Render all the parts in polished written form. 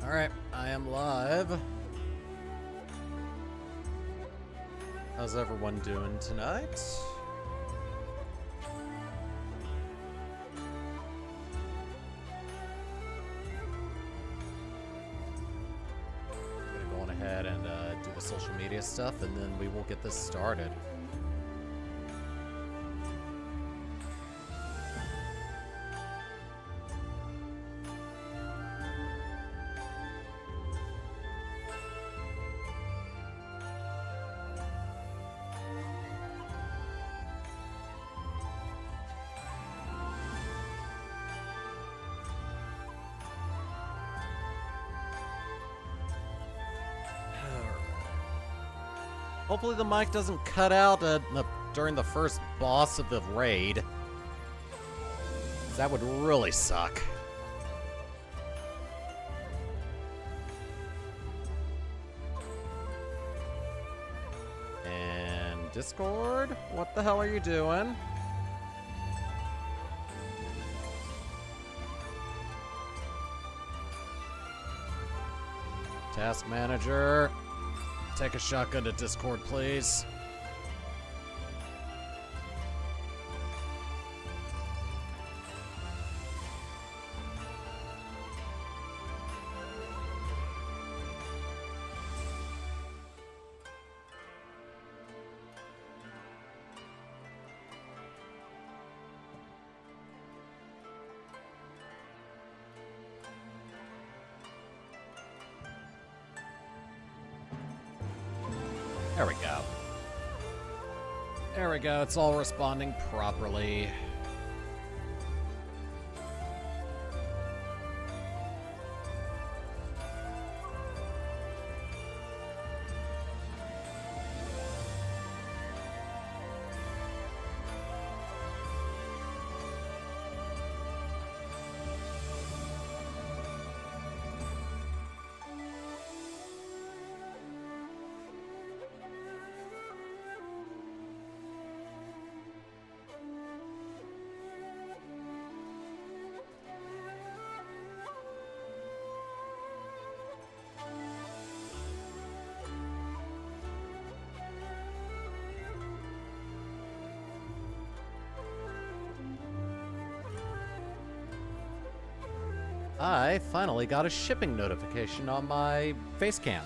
Alright, I am live. How's everyone doing tonight? I'm gonna go on ahead and do the social media stuff, and then we will get this started. Hopefully the mic doesn't cut out during the first boss of the raid. That would really suck. And Discord, what the hell are you doing? Task manager. Take a shotgun to Discord, please. There we go. There we go, it's all responding properly. I finally got a shipping notification on my face cam.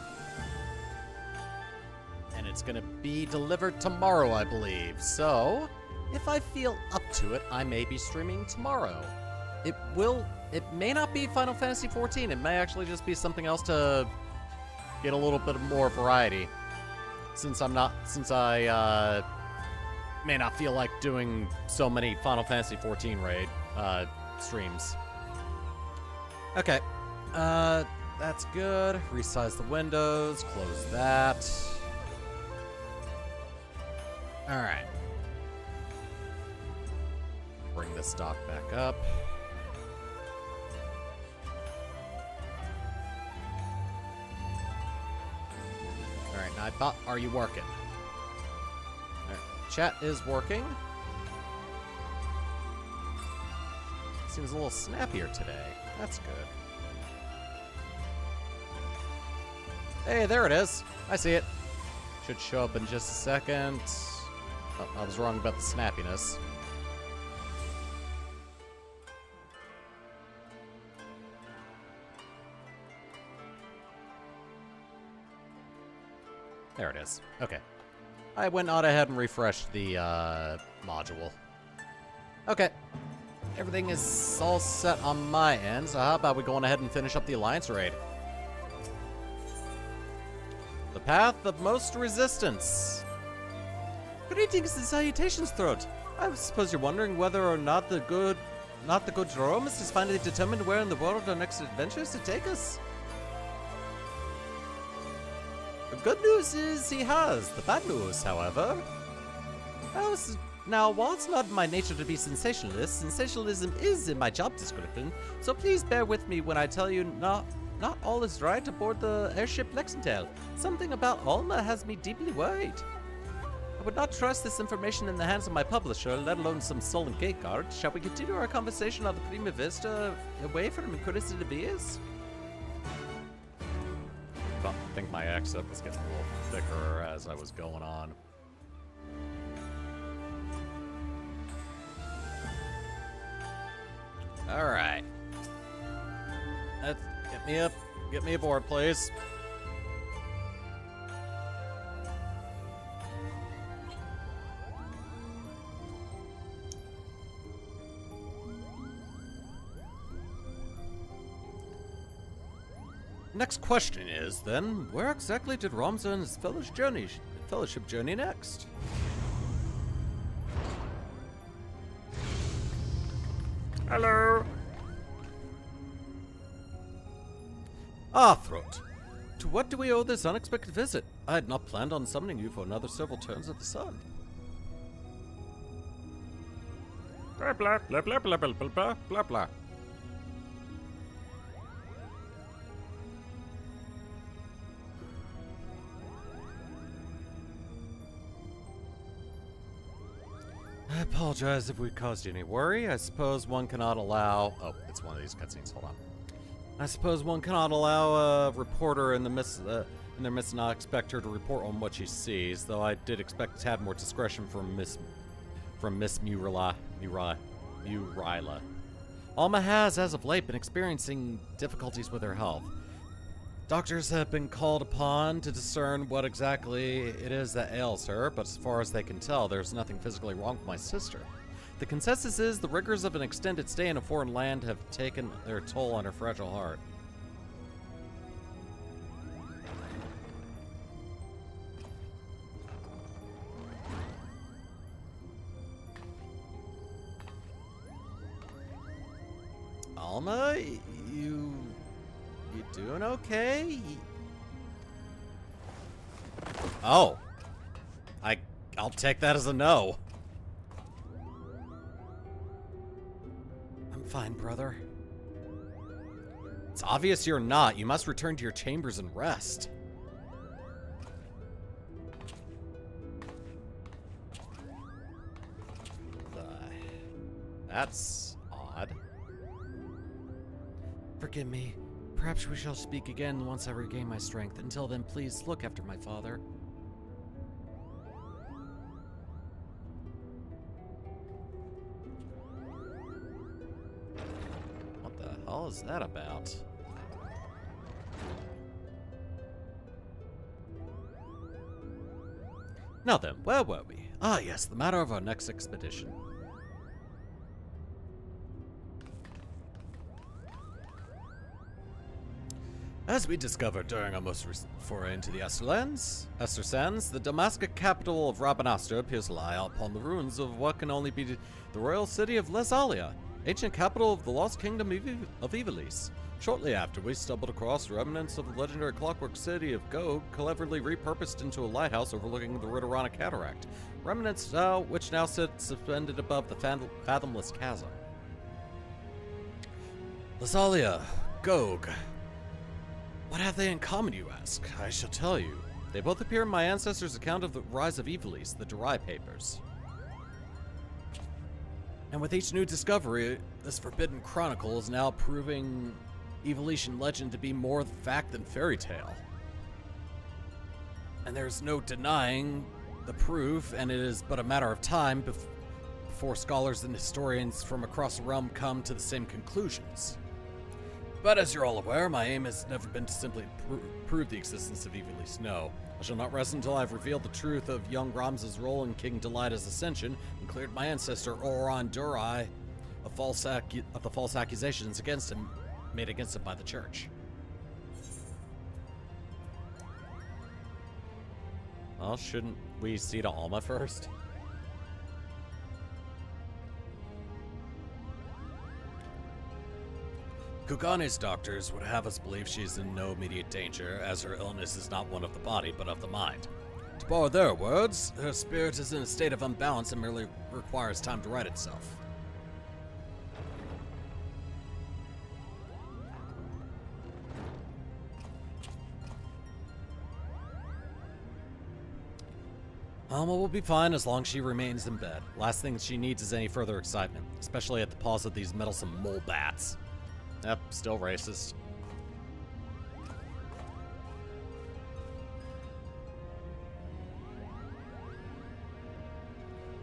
And it's gonna be delivered tomorrow, I believe. So, if I feel up to it, I may be streaming tomorrow. It may not be Final Fantasy XIV. It may actually just be something else to get a little bit more variety. Since I may not feel like doing so many Final Fantasy XIV raid streams. Okay, that's good. Resize the windows, close that. Alright. Bring this dock back up. Alright, Nightbot, are you working? Alright, chat is working. Seems a little snappier today. That's good. Hey, there it is. I see it. Should show up in just a second. Oh, I was wrong about the snappiness. There it is. Okay. I went on ahead and refreshed the module. Okay. Everything is all set on my end, so how about we go on ahead and finish up the Alliance Raid? The Path of Most Resistance. Greetings and salutations, Throat. I suppose you're wondering whether or not the good Jeromus has finally determined where in the world our next adventure is to take us. The good news is he has. The bad news, however... Now, while it's not in my nature to be sensationalist, sensationalism is in my job description, so please bear with me when I tell you not all is right aboard the airship Lexington. Something about Alma has me deeply worried. I would not trust this information in the hands of my publisher, let alone some stolen gate guard. Shall we continue our conversation on the Prima Vista away from inquisitive ears? think my accent was getting a little thicker as I was going on. Alright. Let's get me up. Get me aboard, please. Next question is, then, where exactly did Ramza and his fellowship journey next? Hello. Throat. To what do we owe this unexpected visit? I had not planned on summoning you for another several turns of the sun. Blah blah blah blah blah blah blah blah blah. I apologize if we caused you any worry. I suppose one cannot allow... Oh, it's one of these cutscenes. Hold on. I suppose one cannot allow a reporter in their midst not expect her to report on what she sees, though I did expect to have more discretion from Miss Murila. Alma has, as of late, been experiencing difficulties with her health. Doctors have been called upon to discern what exactly it is that ails her, but as far as they can tell, there's nothing physically wrong with my sister. The consensus is the rigors of an extended stay in a foreign land have taken their toll on her fragile heart. Alma, you doing okay? Oh. I'll take that as a no. I'm fine, brother. It's obvious you're not. You must return to your chambers and rest. That's odd. Forgive me. Perhaps we shall speak again once I regain my strength. Until then, please look after my father. What the hell is that about? Now then, where were we? Ah, yes, the matter of our next expedition. As we discovered during our most recent foray into the Esther Sands, the Damascus capital of Rabanastre appears to lie upon the ruins of what can only be the royal city of Lesalia, ancient capital of the lost kingdom of Ivalice. Shortly after, we stumbled across remnants of the legendary clockwork city of Gog, cleverly repurposed into a lighthouse overlooking the Ritorana Cataract, remnants which now sit suspended above the fathomless chasm. Lesalia, Gog. What have they in common, you ask? I shall tell you. They both appear in my ancestors' account of the rise of Ivalice, the Durai Papers. And with each new discovery, this forbidden chronicle is now proving Ivalician legend to be more fact than fairy tale. And there's no denying the proof, and it is but a matter of time before scholars and historians from across the realm come to the same conclusions. But as you're all aware, my aim has never been to simply prove the existence of Ivalice. No, I shall not rest until I've revealed the truth of young Ramza's role in King Delita's ascension and cleared my ancestor Orbonne Durai of the false accusations against him made against him by the church. Well, shouldn't we see to Alma first? Kugane's doctors would have us believe she is in no immediate danger, as her illness is not one of the body, but of the mind. To borrow their words, her spirit is in a state of unbalance and merely requires time to right itself. Alma will be fine as long as she remains in bed. Last thing she needs is any further excitement, especially at the paws of these meddlesome mole bats. Yep, still racist.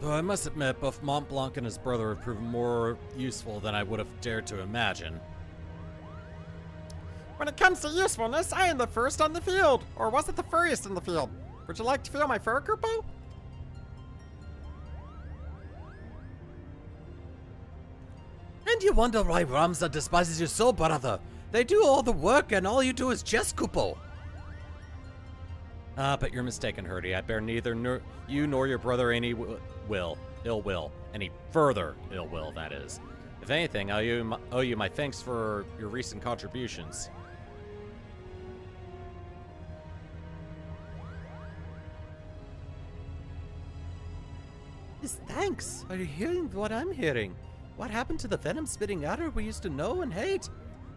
Though I must admit, both Mont Blanc and his brother have proven more useful than I would have dared to imagine. When it comes to usefulness, I am the first on the field. Or was it the furriest in the field? Would you like to feel my fur, Kupo? And you wonder why Ramza despises you so, brother? They do all the work and all you do is just Kupo. But you're mistaken, Hurdy. I bear neither you nor your brother any ill will. Any further ill will, that is. If anything, I owe you my thanks for your recent contributions. His thanks? Are you hearing what I'm hearing? What happened to the venom-spitting adder we used to know and hate?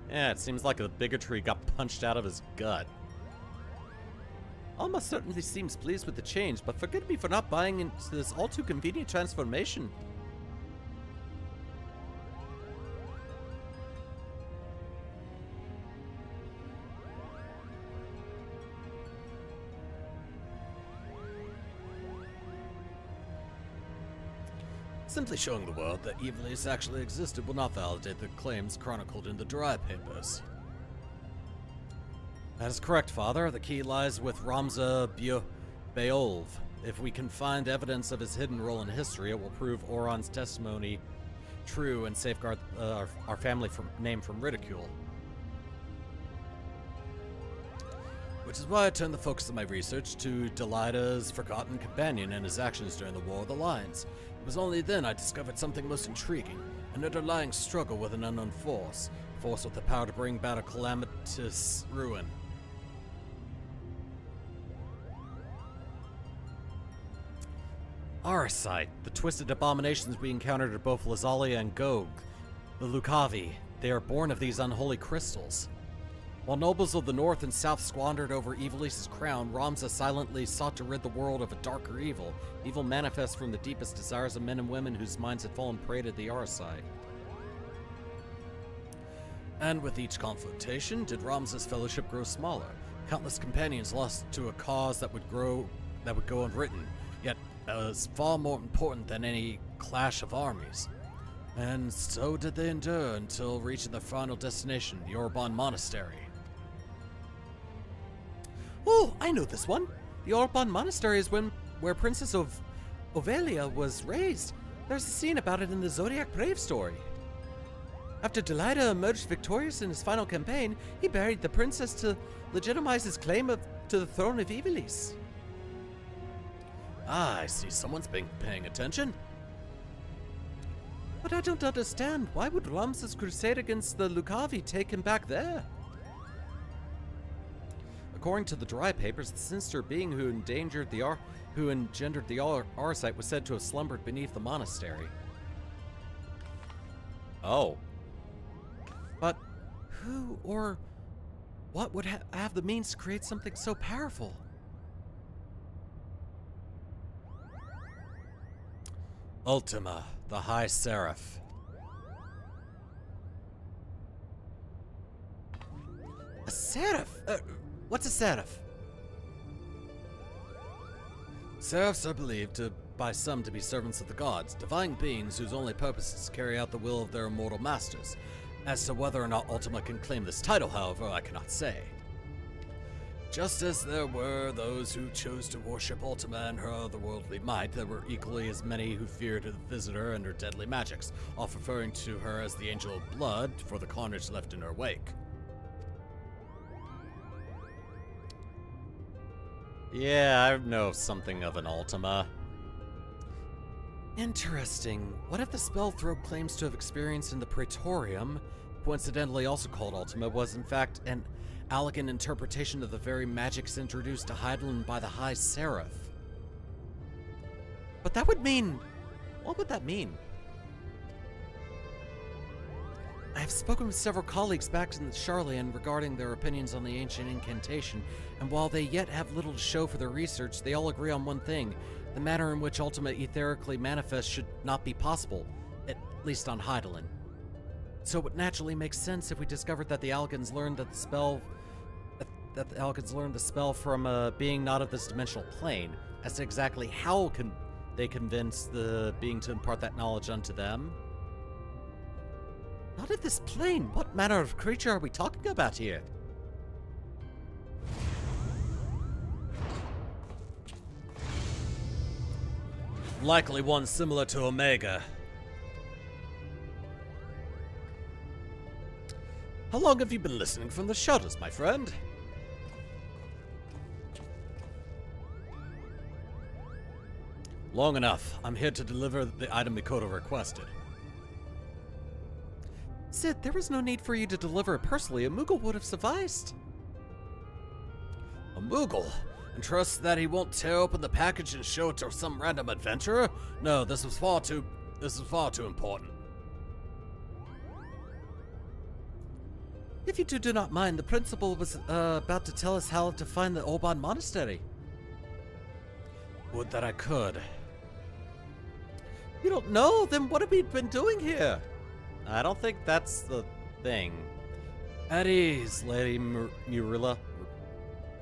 Yeah, it seems like the bigotry got punched out of his gut. Alma certainly seems pleased with the change, but forgive me for not buying into this all-too-convenient transformation. Simply showing the world that Ivalice actually existed will not validate the claims chronicled in the dry papers. That is correct, Father. The key lies with Ramza Beolv. If we can find evidence of his hidden role in history, it will prove Oron's testimony true and safeguard our family name from ridicule. Which is why I turned the focus of my research to Delaida's forgotten companion and his actions during the War of the Lions. It was only then I discovered something most intriguing, an underlying struggle with an unknown force, a force with the power to bring about a calamitous ruin. Arcite, the twisted abominations we encountered at both Lazalia and Gog, the Lucavi, they are born of these unholy crystals. While nobles of the north and south squandered over Ivalice's crown, Ramza silently sought to rid the world of a darker evil, evil manifest from the deepest desires of men and women whose minds had fallen prey to the Arcite. And with each confrontation, did Ramza's fellowship grow smaller, countless companions lost to a cause that would go unwritten, yet was far more important than any clash of armies. And so did they endure until reaching their final destination, the Orbonne Monastery. Oh, I know this one. The Orbonne Monastery is where Princess Ovelia was raised. There's a scene about it in the Zodiac Brave story. After Delaida emerged victorious in his final campaign, he buried the princess to legitimize his claim to the throne of Ivalice. Ah, I see someone's been paying attention. But I don't understand. Why would Ramza's crusade against the Lucavi take him back there? According to the dry papers, the sinister being who engendered the Arcite was said to have slumbered beneath the monastery. Oh. But who or what would have the means to create something so powerful? Ultima, the High Seraph. A Seraph? What's a Seraph? Seraphs are believed by some to be servants of the gods, divine beings whose only purpose is to carry out the will of their immortal masters. As to whether or not Ultima can claim this title, however, I cannot say. Just as there were those who chose to worship Ultima and her otherworldly might, there were equally as many who feared the visitor and her deadly magics, often referring to her as the Angel of Blood for the carnage left in her wake. Yeah, I know something of an Ultima. Interesting. What if the spell Throb claims to have experienced in the Praetorium, coincidentally also called Ultima, was in fact an elegant interpretation of the very magics introduced to Hydaelyn by the High Seraph? But that would mean... what would that mean? I have spoken with several colleagues back in Charlian regarding their opinions on the ancient incantation, and while they yet have little to show for their research, they all agree on one thing. The manner in which Ultima etherically manifests should not be possible, at least on Hydaelyn. So it would naturally make sense if we discovered that the Algans learned the spell from a being not of this dimensional plane. As to exactly how they convince the being to impart that knowledge unto them. Not at this plane. What manner of creature are we talking about here? Likely one similar to Omega. How long have you been listening from the shutters, my friend? Long enough. I'm here to deliver the item Mikoto requested. Sid, there was no need for you to deliver it personally. A Moogle would have sufficed. A Moogle? And trust that he won't tear open the package and show it to some random adventurer? No, this was far too important. If you do not mind, the principal was about to tell us how to find the Orbonne Monastery. Would that I could. You don't know? Then what have we been doing here? I don't think that's the thing. At ease, Lady Murilla.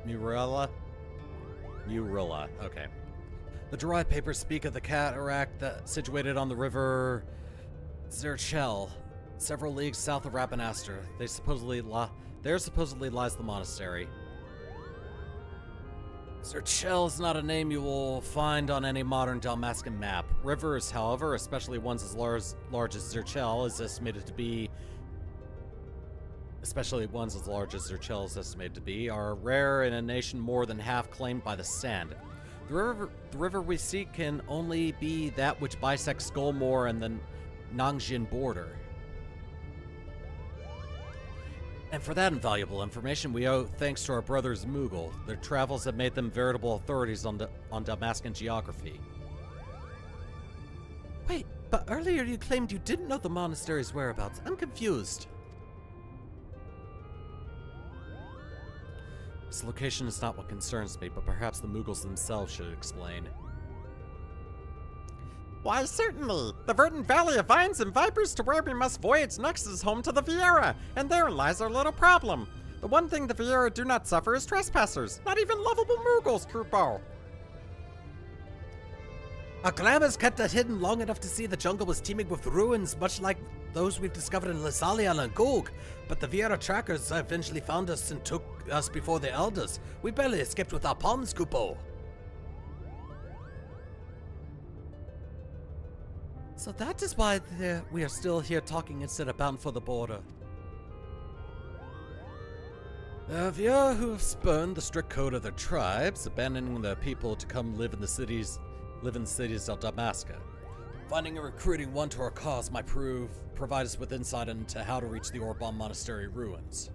Murilla, okay. The dry papers speak of the cataract situated on the river Zerchel, several leagues south of Rabanastre. There supposedly lies the monastery. Zerchel is not a name you will find on any modern Dalmascan map. Rivers, however, especially ones as large as Zerchel, is estimated to be, are rare in a nation more than half claimed by the sand. The river we seek can only be that which bisects Skullmoor and the Nangjin border. And for that invaluable information, we owe thanks to our brothers Moogle. Their travels have made them veritable authorities on Dalmascan geography. Wait, but earlier you claimed you didn't know the monastery's whereabouts. I'm confused. Its location is not what concerns me, but perhaps the Moogles themselves should explain. Why, certainly. The verdant valley of vines and vipers to where we must voyage next is home to the Viera, and therein lies our little problem. The one thing the Viera do not suffer is trespassers, not even lovable Moogles, Krupo. Our glamours kept us hidden long enough to see the jungle was teeming with ruins, much like those we've discovered in Lysalian and Goog. But the Viera trackers eventually found us and took us before the elders. We barely escaped with our palms, Kupo. So that is why we are still here talking instead of bound for the border. The Viera who have spurned the strict code of their tribes, abandoning their people to come live in the cities of Dalmasca. Finding and recruiting one to our cause might provide us with insight into how to reach the Orbonne Monastery ruins.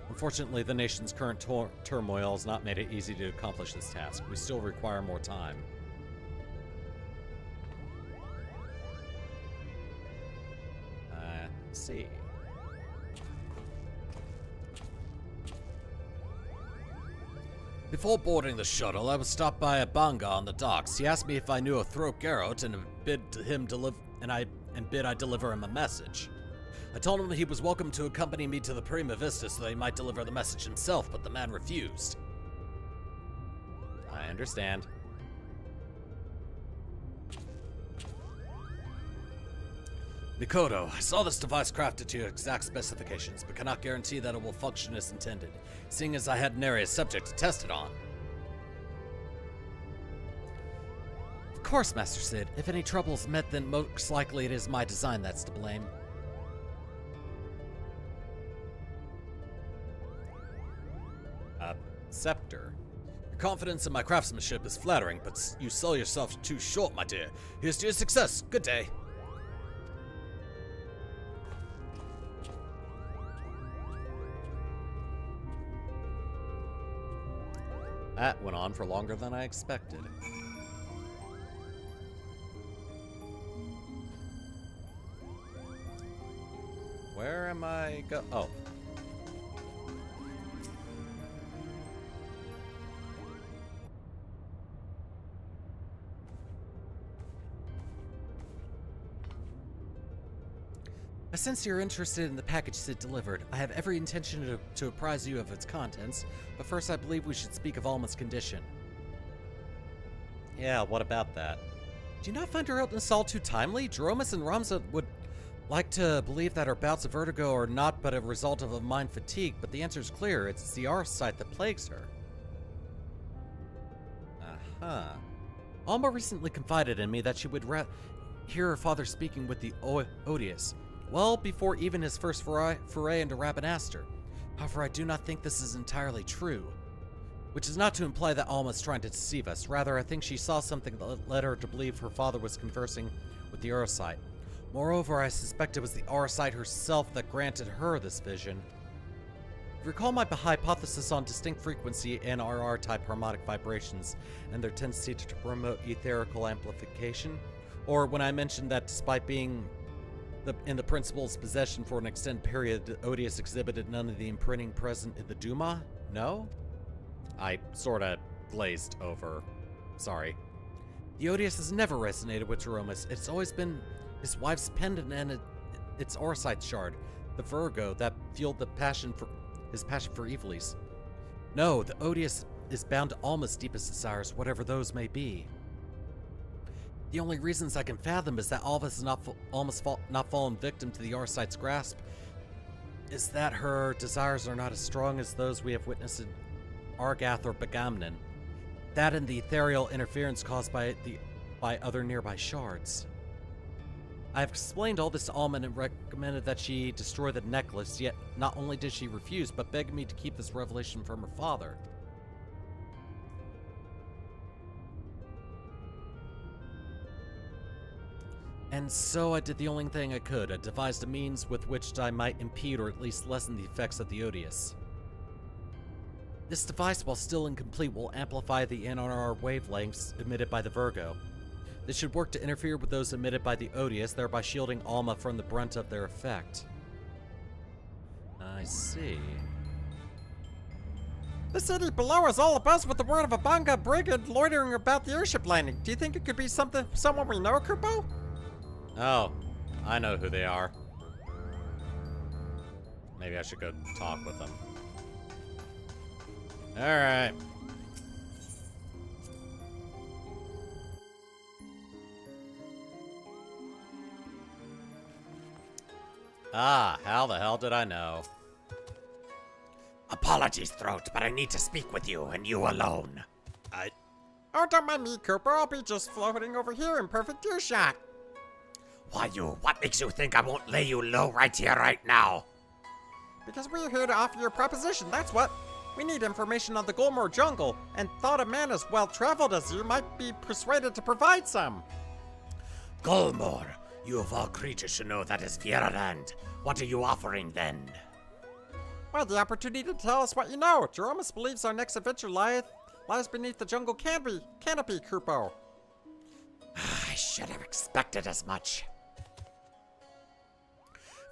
Unfortunately, the nation's current turmoil has not made it easy to accomplish this task. We still require more time. Let's see. Before boarding the shuttle, I was stopped by a Banga on the docks. He asked me if I knew a Throat Garrot and bid I deliver him a message. I told him he was welcome to accompany me to the Prima Vista so that he might deliver the message himself, but the man refused. I understand. Mikoto, I saw this device crafted to your exact specifications, but cannot guarantee that it will function as intended, seeing as I had an area subject to test it on. Of course, Master Sid. If any trouble is met, then most likely it is my design that's to blame. Scepter. Your confidence in my craftsmanship is flattering, but you sell yourself too short, my dear. Here's to your success. Good day. That went on for longer than I expected. Where am I Oh. I sense you're interested in the package Sid delivered. I have every intention to apprise you of its contents, but first I believe we should speak of Alma's condition. Yeah, what about that? Do you not find her illness all too timely? Jeromus and Ramza would like to believe that her bouts of vertigo are not but a result of a mind fatigue, but the answer is clear. It's the arcite that plagues her. Uh-huh. Alma recently confided in me that she would hear her father speaking with the Odious, well before even his first foray into Rabanastre. However, I do not think this is entirely true. Which is not to imply that Alma is trying to deceive us. Rather, I think she saw something that led her to believe her father was conversing with the Arcite. Moreover, I suspect it was the Arcite herself that granted her this vision. Recall my hypothesis on distinct frequency NRR type harmonic vibrations and their tendency to promote etherical amplification? Or when I mentioned that despite being in the principal's possession for an extended period, the Odious exhibited none of the imprinting present in the Duma? No? I sorta glazed over. Sorry. The Odious has never resonated with Jeromus. It's always been his wife's pendant and its Arcite shard, the Virgo, that fueled his passion for Ivalice. No, the Odious is bound to Alma's deepest desires, whatever those may be. The only reasons I can fathom is that Alma has not fallen victim to the Arcite's grasp, is that her desires are not as strong as those we have witnessed in Argath or Begamnon. That and the ethereal interference caused by other nearby shards. I have explained all this to Alma and recommended that she destroy the necklace, yet not only did she refuse, but begged me to keep this revelation from her father. And so I did the only thing I could. I devised a means with which I might impede or at least lessen the effects of the Odious. This device, while still incomplete, will amplify the NRR wavelengths emitted by the Virgo. This should work to interfere with those emitted by the Odious, thereby shielding Alma from the brunt of their effect. I see. The city below is all abuzz with the word of a Banga brigand loitering about the airship landing. Do you think it could be someone we know, Kupo? Oh, I know who they are. Maybe I should go talk with them. Alright. Ah, how the hell did I know? Apologies, Throat, but I need to speak with you, and you alone. Oh, don't mind me, Cooper. I'll be just floating over here in perfect earshot. Why what makes you think I won't lay you low right here, right now? Because we're here to offer you a proposition, that's what. We need information on the Golmore jungle, and thought a man as well-traveled as you might be persuaded to provide some. Golmore, you of all creatures should know that is Viera land. What are you offering then? Well, the opportunity to tell us what you know. Jeromus believes our next adventure lies beneath the jungle canopy, Krupo. I should have expected as much.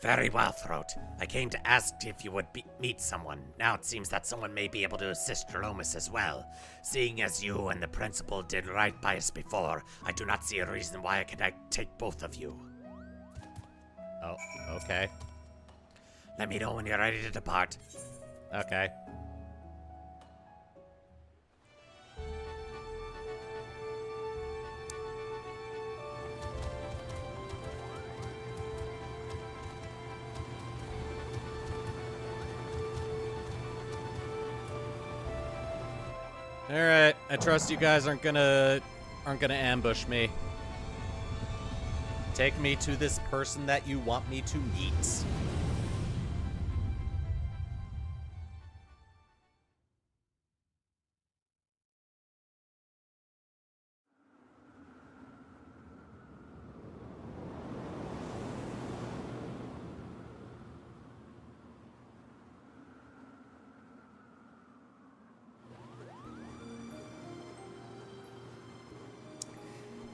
Very well, Throat. I came to ask if you would meet someone. Now it seems that someone may be able to assist Jeromus as well. Seeing as you and the principal did right by us before, I do not see a reason why I cannot take both of you. Oh, okay. Let me know when you're ready to depart. Okay. Alright, I trust you guys aren't gonna ambush me. Take me to this person that you want me to meet.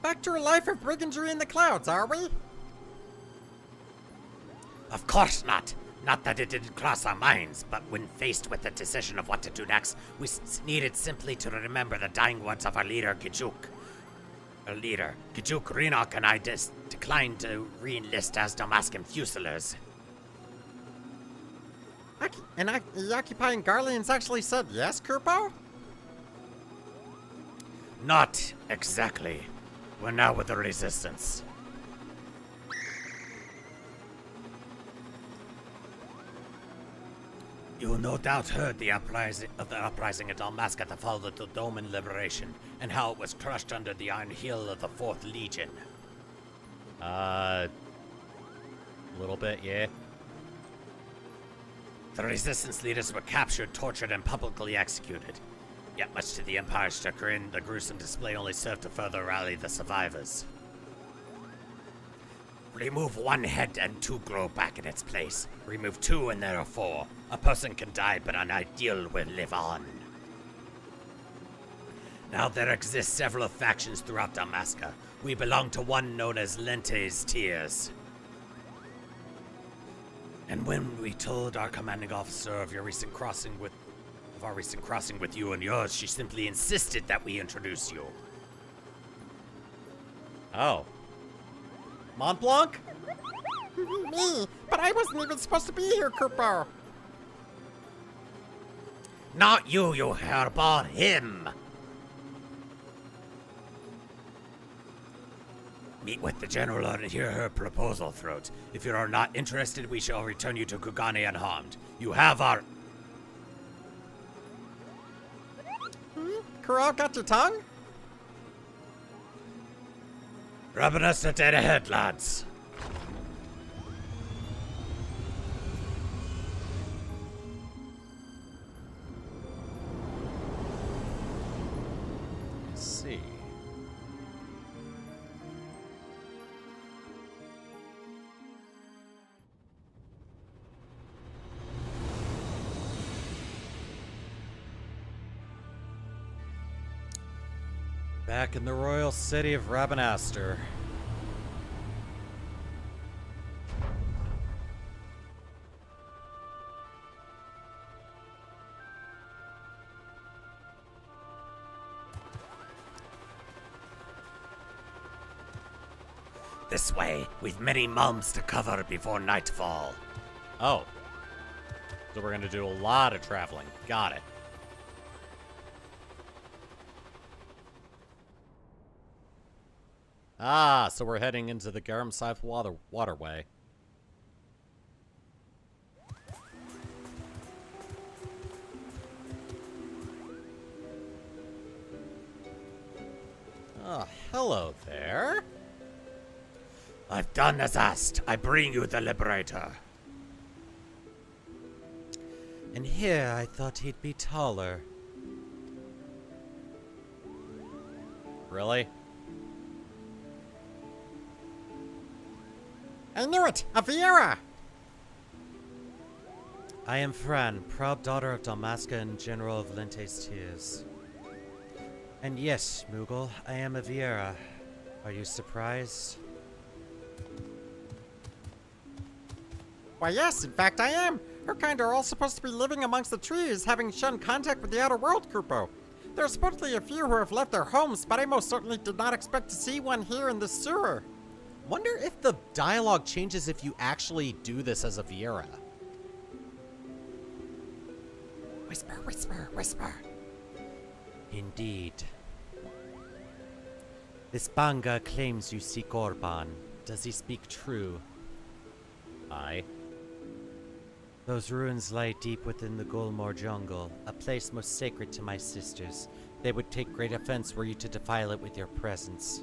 Back to a life of brigandry in the clouds, are we? Of course not. Not that it didn't cross our minds, but when faced with the decision of what to do next, we needed simply to remember the dying words of our leader, Gijuk. Gijuk, Renok, and I declined to re-enlist as Damascan Fusiliers. And the occupying Garleans actually said yes, Kurpo? Not exactly. We're now with the Resistance. You no doubt heard the uprising at Dalmasca that followed the Doman liberation, and how it was crushed under the iron heel of the 4th Legion. A little bit, yeah. The Resistance leaders were captured, tortured, and publicly executed. Yet much to the Empire's chagrin, the gruesome display only served to further rally the survivors. Remove 1 head and 2 grow back in its place. Remove 2 and there are 4. A person can die, but an ideal will live on. Now there exist several factions throughout Dalmasca. We belong to one known as Lente's Tears. And when we told our commanding officer of our recent crossing with you and yours, she simply insisted that we introduce you. Oh. Mont Blanc? Me? But I wasn't even supposed to be here, Kupo. Not you, you hairball, him! Meet with the General and hear her proposal throat. If you are not interested, we shall return you to Kugane unharmed. You have our... Kural got your tongue? Rubbing us at dead ahead, lads. Let's see. Back in the royal city of Rabanastre. This way, we've many mums to cover before nightfall. Oh. So we're gonna do a lot of traveling. Got it. Ah, so we're heading into the Garum Scythe waterway. Oh, hello there. I've done as asked. I bring you the Liberator. And here I thought he'd be taller. Really? I knew it! A Viera! I am Fran, proud daughter of Dalmasca and General of Lente's Tears. And yes, Moogle, I am a Viera. Are you surprised? Why yes, in fact I am. Her kind are all supposed to be living amongst the trees, having shunned contact with the outer world, Kupo. There are supposedly a few who have left their homes, but I most certainly did not expect to see one here in the sewer. Wonder if the dialogue changes if you actually do this as a Viera. Whisper, whisper, whisper. Indeed. This Banga claims you seek Orbonne. Does he speak true? Aye. Those ruins lie deep within the Gulmore jungle, a place most sacred to my sisters. They would take great offense were you to defile it with your presence.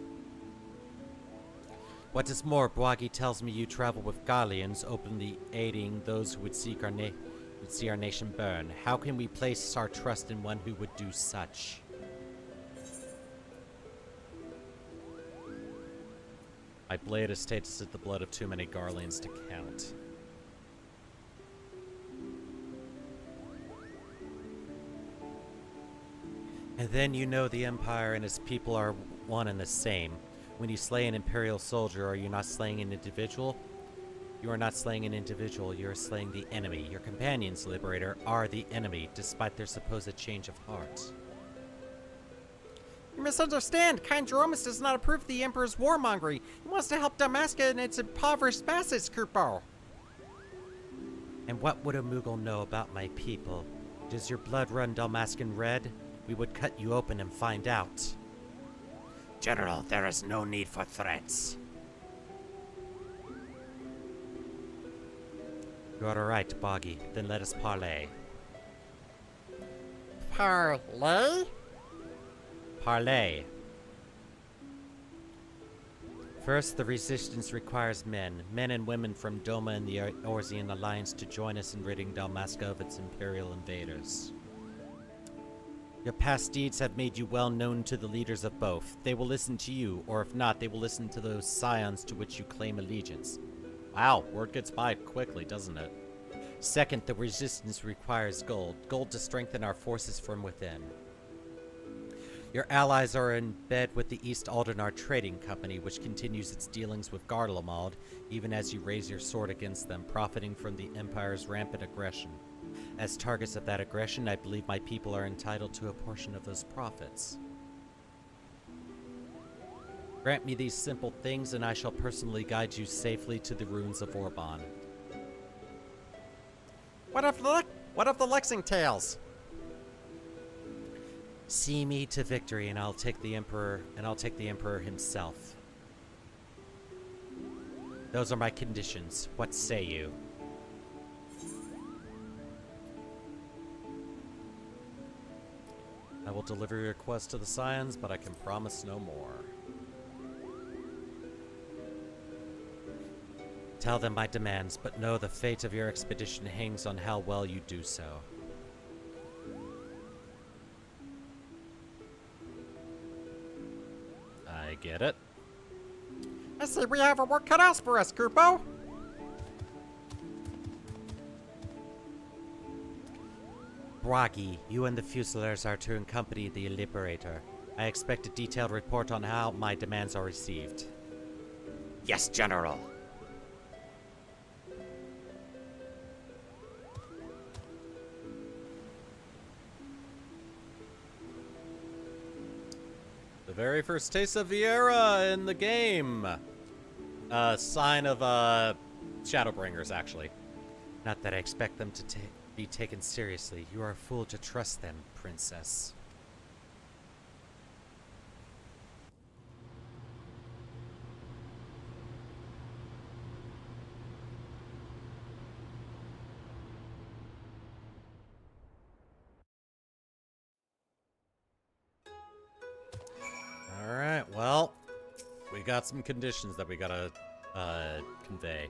What is more, Bwagi tells me you travel with Galleons, openly aiding those who would see our nation burn. How can we place our trust in one who would do such? My blade has tasted the blood of too many Garleans to count. And then you know the Empire and its people are one and the same. When you slay an Imperial soldier, are you not slaying an individual? You are not slaying an individual, you are slaying the enemy. Your companions, Liberator, are the enemy, despite their supposed change of heart. You misunderstand. Kind Jeromus does not approve of the Emperor's warmongery. He wants to help Dalmasca and its impoverished masses, Kupo. And what would a Moogle know about my people? Does your blood run Dalmascan red? We would cut you open and find out. General, there is no need for threats. You are right, Boggy. Then let us parley. Parlay? Parley. First, the resistance requires men and women from Doma and the Orzian Alliance to join us in ridding Dalmasca of its imperial invaders. Your past deeds have made you well known to the leaders of both. They will listen to you, or if not, they will listen to those scions to which you claim allegiance. Wow, word gets by quickly, doesn't it? Second, the resistance requires gold. Gold to strengthen our forces from within. Your allies are in bed with the East Aldenar Trading Company, which continues its dealings with Garlemald, even as you raise your sword against them, profiting from the Empire's rampant aggression. As targets of that aggression, I believe my people are entitled to a portion of those profits. Grant me these simple things, and I shall personally guide you safely to the ruins of Orbonne. What of the Lexingtales? See me to victory, and I'll take the Emperor himself. Those are my conditions. What say you? I will deliver your request to the Scions, but I can promise no more. Tell them my demands, but know the fate of your expedition hangs on how well you do so. I get it. I see we have our work cut out for us, Kupo. Bragi, you and the Fusiliers are to accompany the Liberator. I expect a detailed report on how my demands are received. Yes, General. The very first taste of Viera in the game. Sign of, Shadowbringers, actually. Not that I expect them to be taken seriously. You are a fool to trust them, Princess. Alright, well, we got some conditions that we gotta, convey.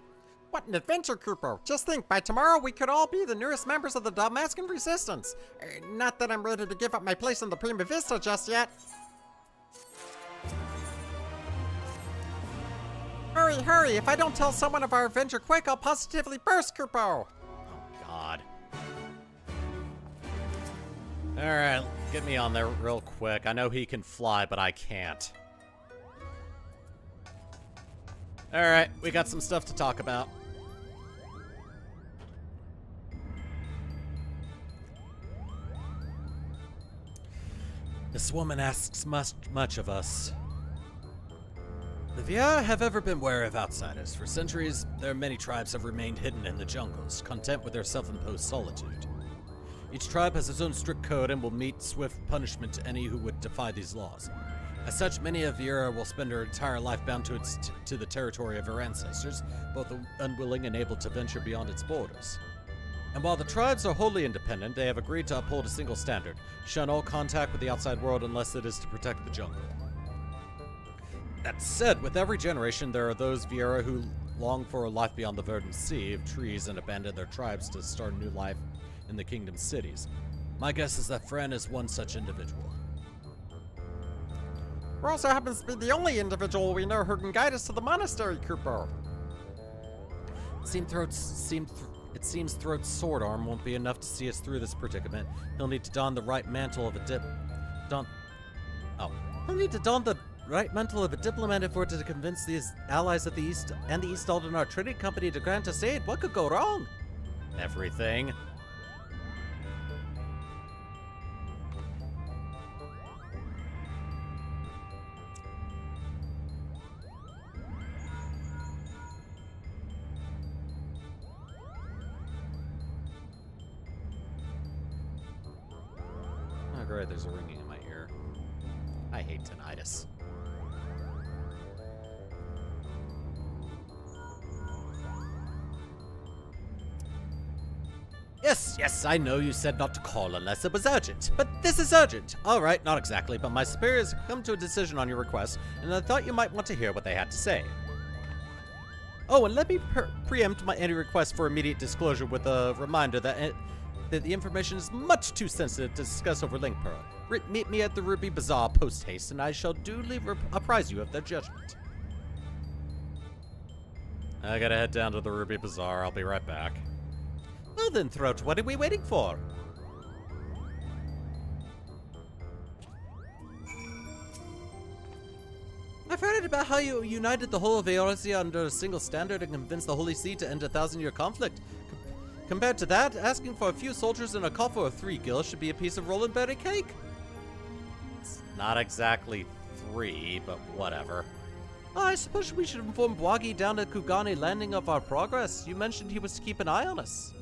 What an adventure, Kupo. Just think, by tomorrow we could all be the newest members of the Dalmascan Resistance. Not that I'm ready to give up my place in the Prima Vista just yet. Hurry, hurry! If I don't tell someone of our adventure quick, I'll positively burst, Kupo! Oh, God. Alright, get me on there real quick. I know he can fly, but I can't. Alright, we got some stuff to talk about. This woman asks much of us. The Viera have ever been wary of outsiders. For centuries, their many tribes have remained hidden in the jungles, content with their self-imposed solitude. Each tribe has its own strict code and will meet swift punishment to any who would defy these laws. As such, many of Viera will spend their entire life bound to the territory of her ancestors, both unwilling and able to venture beyond its borders. And while the tribes are wholly independent, they have agreed to uphold a single standard: shun all contact with the outside world unless it is to protect the jungle. That said, with every generation there are those Viera who long for a life beyond the verdant sea of trees and abandon their tribes to start a new life in the kingdom's cities. My guess is that Fran is one such individual. Who also happens to be the only individual we know who can guide us to the monastery, Kupo. It seems Throat's sword arm won't be enough to see us through this predicament. He'll need to don the right mantle of a diplomat if we're to convince these allies of the East and the East Aldenar Trading Company to grant us aid. What could go wrong? Everything. Oh, great, there's a ringing in my ear. I hate tinnitus. Yes, I know you said not to call unless it was urgent, but this is urgent. Alright, not exactly, but my superiors have come to a decision on your request, and I thought you might want to hear what they had to say. Oh, and let me preempt any request for immediate disclosure with a reminder that the information is much too sensitive to discuss over Link Pearl. Meet me at the Ruby Bazaar post-haste, and I shall duly apprise you of their judgment. I gotta head down to the Ruby Bazaar. I'll be right back. Well then, Throat, what are we waiting for? I've heard about how you united the whole of Eorzea under a single standard and convinced the Holy See to end a 1,000-year conflict. Compared to that, asking for a few soldiers and a call for 3 gills should be a piece of rollin' berry cake. It's not exactly 3, but whatever. I suppose we should inform Bwagi down at Kugane Landing of our progress. You mentioned he was to keep an eye on us.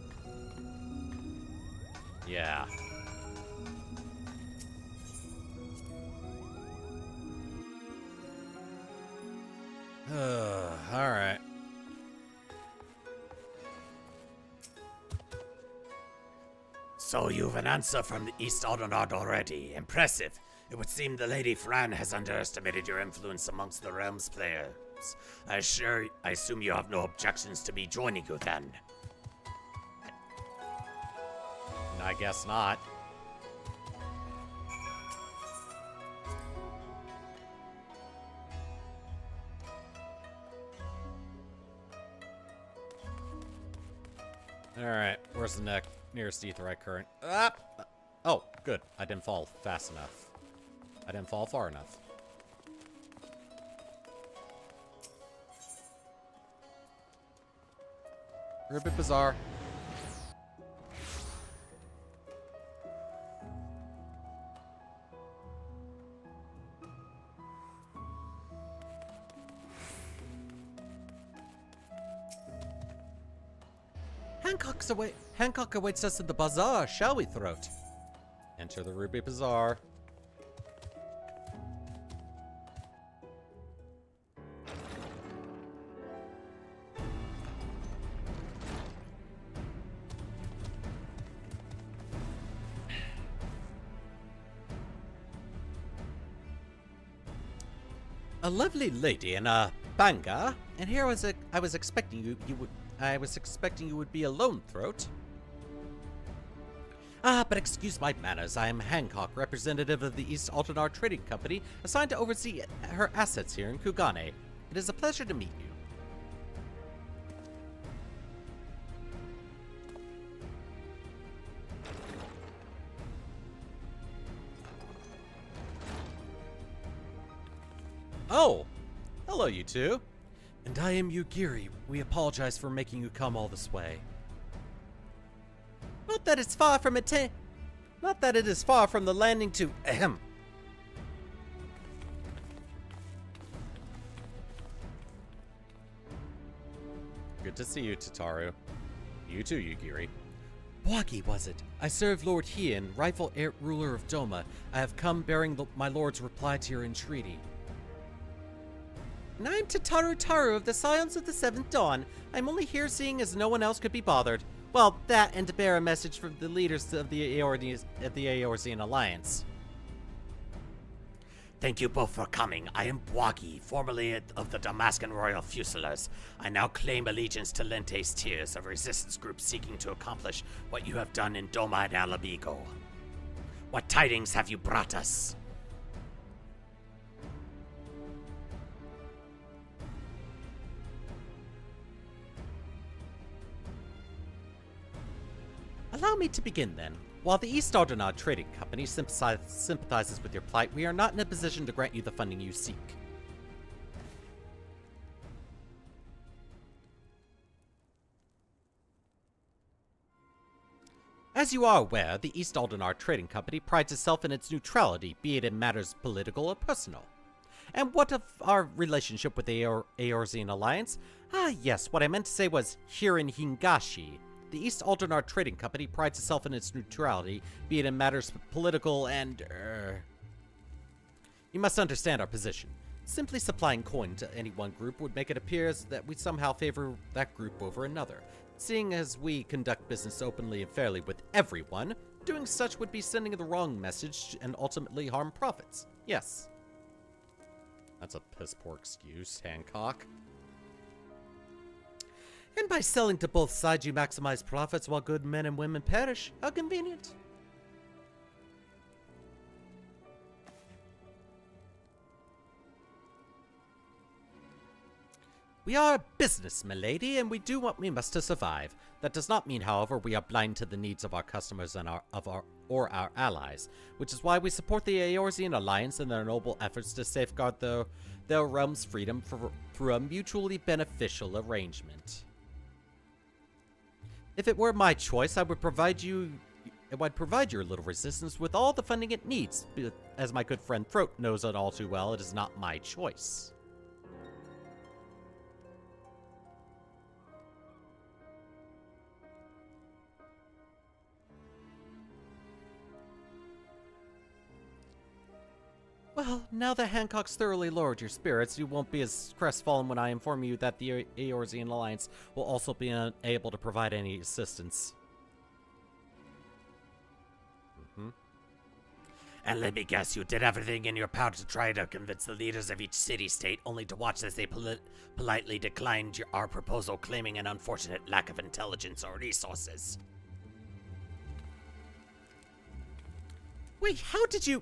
Yeah. Alright. So you've an answer from the East Aldernard already. Impressive. It would seem the Lady Fran has underestimated your influence amongst the Realms players. I assume you have no objections to me joining you then. I guess not. Alright, where's the nearest aetheryte current? Ah! Oh, good. I didn't fall fast enough. I didn't fall far enough. Ruby Bazaar. Hancock awaits us at the bazaar, shall we, Throat? Enter the Ruby Bazaar. A lovely lady in a banga, and here I was expecting you would be alone, Throat. Ah, but excuse my manners. I am Hancock, representative of the East Altenar Trading Company, assigned to oversee her assets here in Kugane. It is a pleasure to meet you. Oh! Hello, you two. And I am Yugiri. We apologize for making you come all this way. Not that it is far from the landing to ahem. Good to see you, Tataru. You too, Yugiri. Bwagi, was it? I serve Lord Hien, rightful ruler of Doma. I have come bearing my lord's reply to your entreaty. And I'm Tataru of the Scions of the Seventh Dawn. I'm only here seeing as no one else could be bothered. Well, that and to bear a message from the leaders of the Eorzean Alliance. Thank you both for coming. I am Bwagi, formerly of the Damascan Royal Fusiliers. I now claim allegiance to Lente's Tears, a resistance group seeking to accomplish what you have done in Doma and Alabigo. What tidings have you brought us? Allow me to begin then. While the East Aldenar Trading Company sympathizes with your plight, we are not in a position to grant you the funding you seek. As you are aware, the East Aldenar Trading Company prides itself in its neutrality, be it in matters political or personal. And what of our relationship with the Eorzean Alliance? Ah yes, what I meant to say was here in Hingashi. The East Aldenar Trading Company prides itself in its neutrality, be it in matters political and, You must understand our position. Simply supplying coin to any one group would make it appear that we somehow favor that group over another. Seeing as we conduct business openly and fairly with everyone, doing such would be sending the wrong message and ultimately harm profits. Yes. That's a piss-poor excuse, Hancock. And by selling to both sides, you maximize profits while good men and women perish. How convenient. We are a business, milady, and we do what we must to survive. That does not mean, however, we are blind to the needs of our customers and our allies, which is why we support the Eorzean Alliance in their noble efforts to safeguard their realm's freedom through a mutually beneficial arrangement. If it were my choice, I would provide your little resistance with all the funding it needs. But as my good friend Throat knows it all too well, it is not my choice. Well, now that Hancock's thoroughly lowered your spirits, you won't be as crestfallen when I inform you that the Eorzean Alliance will also be unable to provide any assistance. And let me guess, you did everything in your power to try to convince the leaders of each city-state, only to watch as they politely declined our proposal, claiming an unfortunate lack of intelligence or resources. Wait, how did you...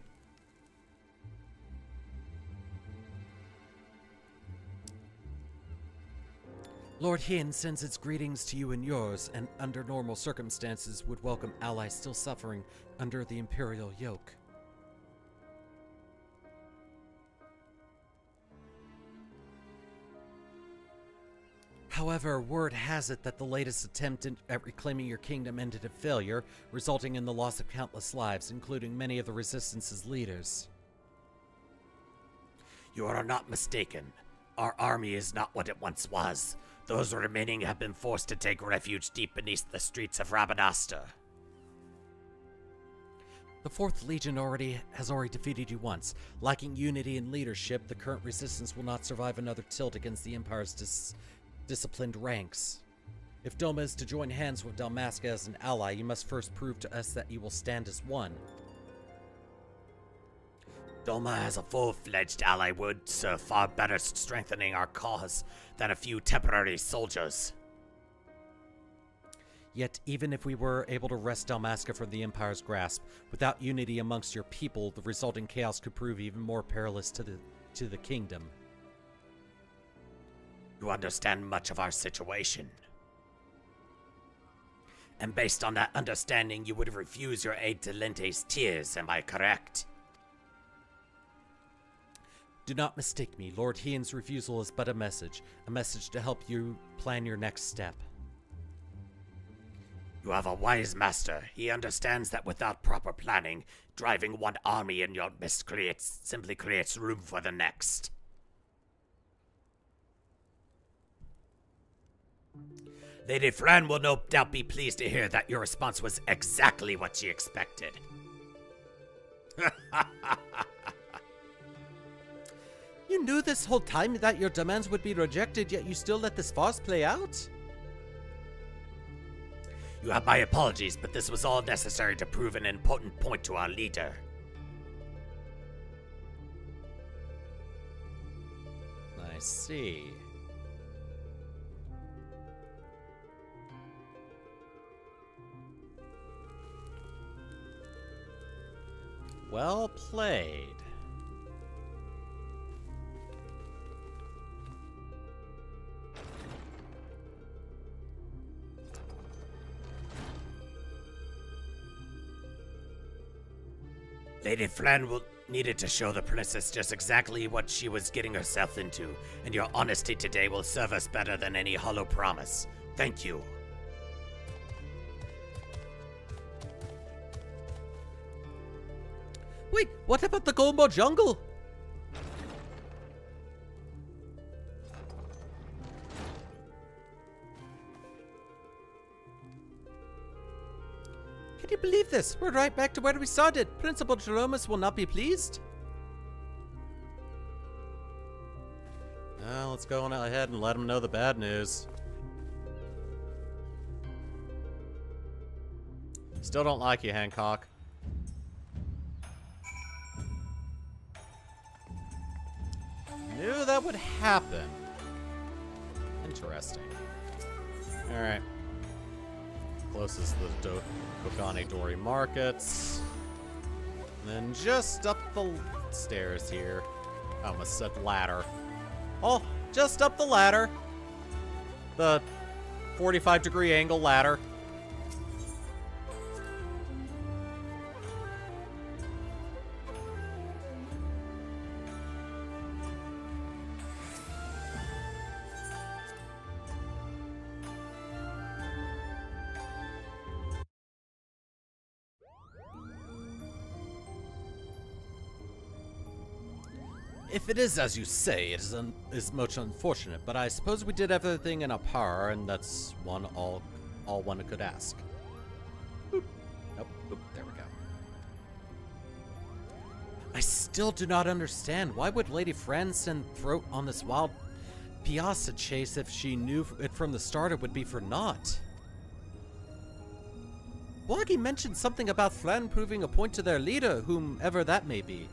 Lord Hien sends its greetings to you and yours, and under normal circumstances would welcome allies still suffering under the Imperial yoke. However, word has it that the latest attempt at reclaiming your kingdom ended in failure, resulting in the loss of countless lives, including many of the Resistance's leaders. You are not mistaken. Our army is not what it once was. Those remaining have been forced to take refuge deep beneath the streets of Rabanastre. The 4th Legion has already defeated you once. Lacking unity and leadership, the current resistance will not survive another tilt against the Empire's disciplined ranks. If Doma is to join hands with Dalmasca as an ally, you must first prove to us that you will stand as one. Doma as a full-fledged ally would serve far better strengthening our cause than a few temporary soldiers. Yet, even if we were able to wrest Dalmasca from the Empire's grasp, without unity amongst your people, the resulting chaos could prove even more perilous to the kingdom. You understand much of our situation. And based on that understanding, you would refuse your aid to Lente's tears, am I correct? Do not mistake me. Lord Hien's refusal is but a message to help you plan your next step. You have a wise master. He understands that without proper planning, driving one army in your midst simply creates room for the next. Lady Fran will no doubt be pleased to hear that your response was exactly what she expected. You knew this whole time that your demands would be rejected, yet you still let this farce play out? You have my apologies, but this was all necessary to prove an important point to our leader. I see. Well played. Lady Flan needed to show the princess just exactly what she was getting herself into, and your honesty today will serve us better than any hollow promise. Thank you. Wait, what about the Golmo jungle? Can you believe this? We're right back to where we started. Principal Jeromus will not be pleased. Let's go on ahead and let him know the bad news. Still don't like you, Hancock. Knew that would happen. Interesting. Alright. Closest to the Kokane Dori markets. And then just up the stairs here. I almost said ladder. Oh, just up the ladder. The 45-degree angle ladder. If it is as you say, it is much unfortunate, but I suppose we did everything in our power, and that's all one could ask. Boop. Nope. Boop. There we go. I still do not understand. Why would Lady Fran send Throat on this wild Piazza chase if she knew it from the start it would be for naught? Woggy mentioned something about Flan proving a point to their leader, whomever that may be.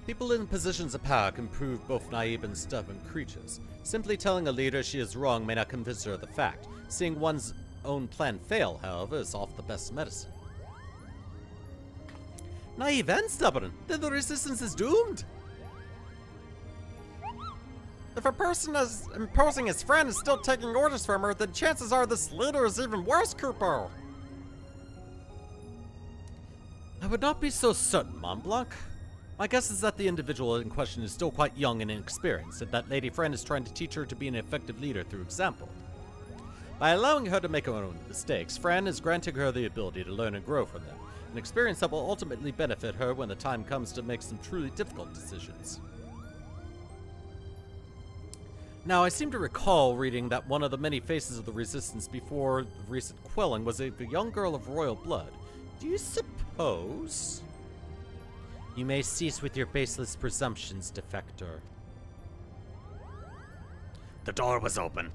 People in positions of power can prove both naive and stubborn creatures. Simply telling a leader she is wrong may not convince her of the fact. Seeing one's own plan fail, however, is often the best medicine. Naive and stubborn? Then the resistance is doomed! If a person as imposing as Fran is still taking orders from her, then chances are this leader is even worse, Kupo. I would not be so certain, Montblanc. My guess is that the individual in question is still quite young and inexperienced, and that Lady Fran is trying to teach her to be an effective leader through example. By allowing her to make her own mistakes, Fran is granting her the ability to learn and grow from them, an experience that will ultimately benefit her when the time comes to make some truly difficult decisions. Now, I seem to recall reading that one of the many faces of the Resistance before the recent quelling was a young girl of royal blood. Do you suppose? You may cease with your baseless presumptions, defector. The door was open.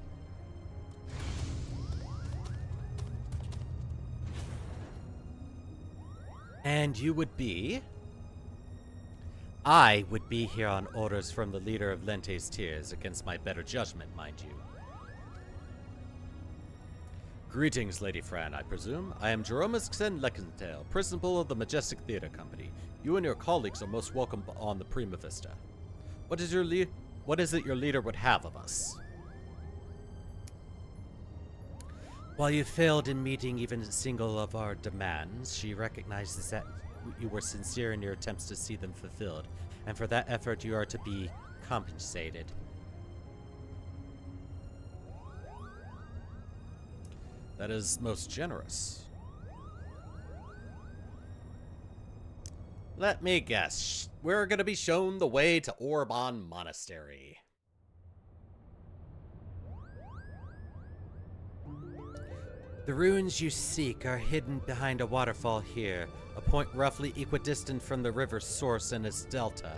And you would be? I would be here on orders from the leader of Lente's Tears, against my better judgment, mind you. Greetings, Lady Fran, I presume. I am Jeromus Xen Leckentail, principal of the Majestic Theater Company. You and your colleagues are most welcome on the Prima Vista. What is it your leader would have of us? While you failed in meeting even a single of our demands, she recognizes that you were sincere in your attempts to see them fulfilled, and for that effort you are to be compensated. That is most generous. Let me guess. We're going to be shown the way to Orbonne Monastery. The ruins you seek are hidden behind a waterfall here, a point roughly equidistant from the river's source and its delta.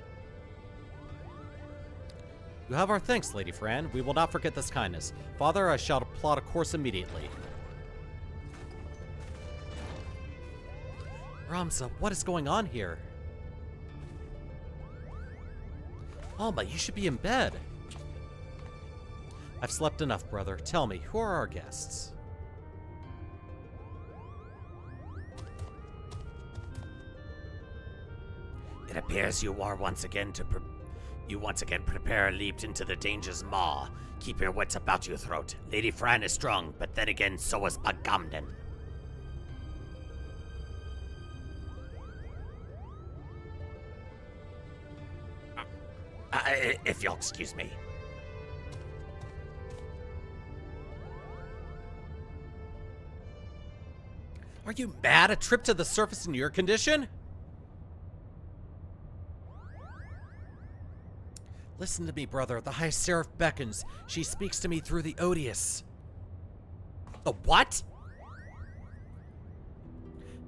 You have our thanks, Lady Fran. We will not forget this kindness. Father, I shall plot a course immediately. Ramza, what is going on here? Alma, you should be in bed. I've slept enough, brother. Tell me, who are our guests? It appears you once again prepare a leap into the danger's maw. Keep your wits about you, Throat. Lady Fran is strong, but then again, so is Pagamden. If you'll excuse me. Are you mad? A trip to the surface in your condition? Listen to me, brother. The High Seraph beckons. She speaks to me through the Odious. The what?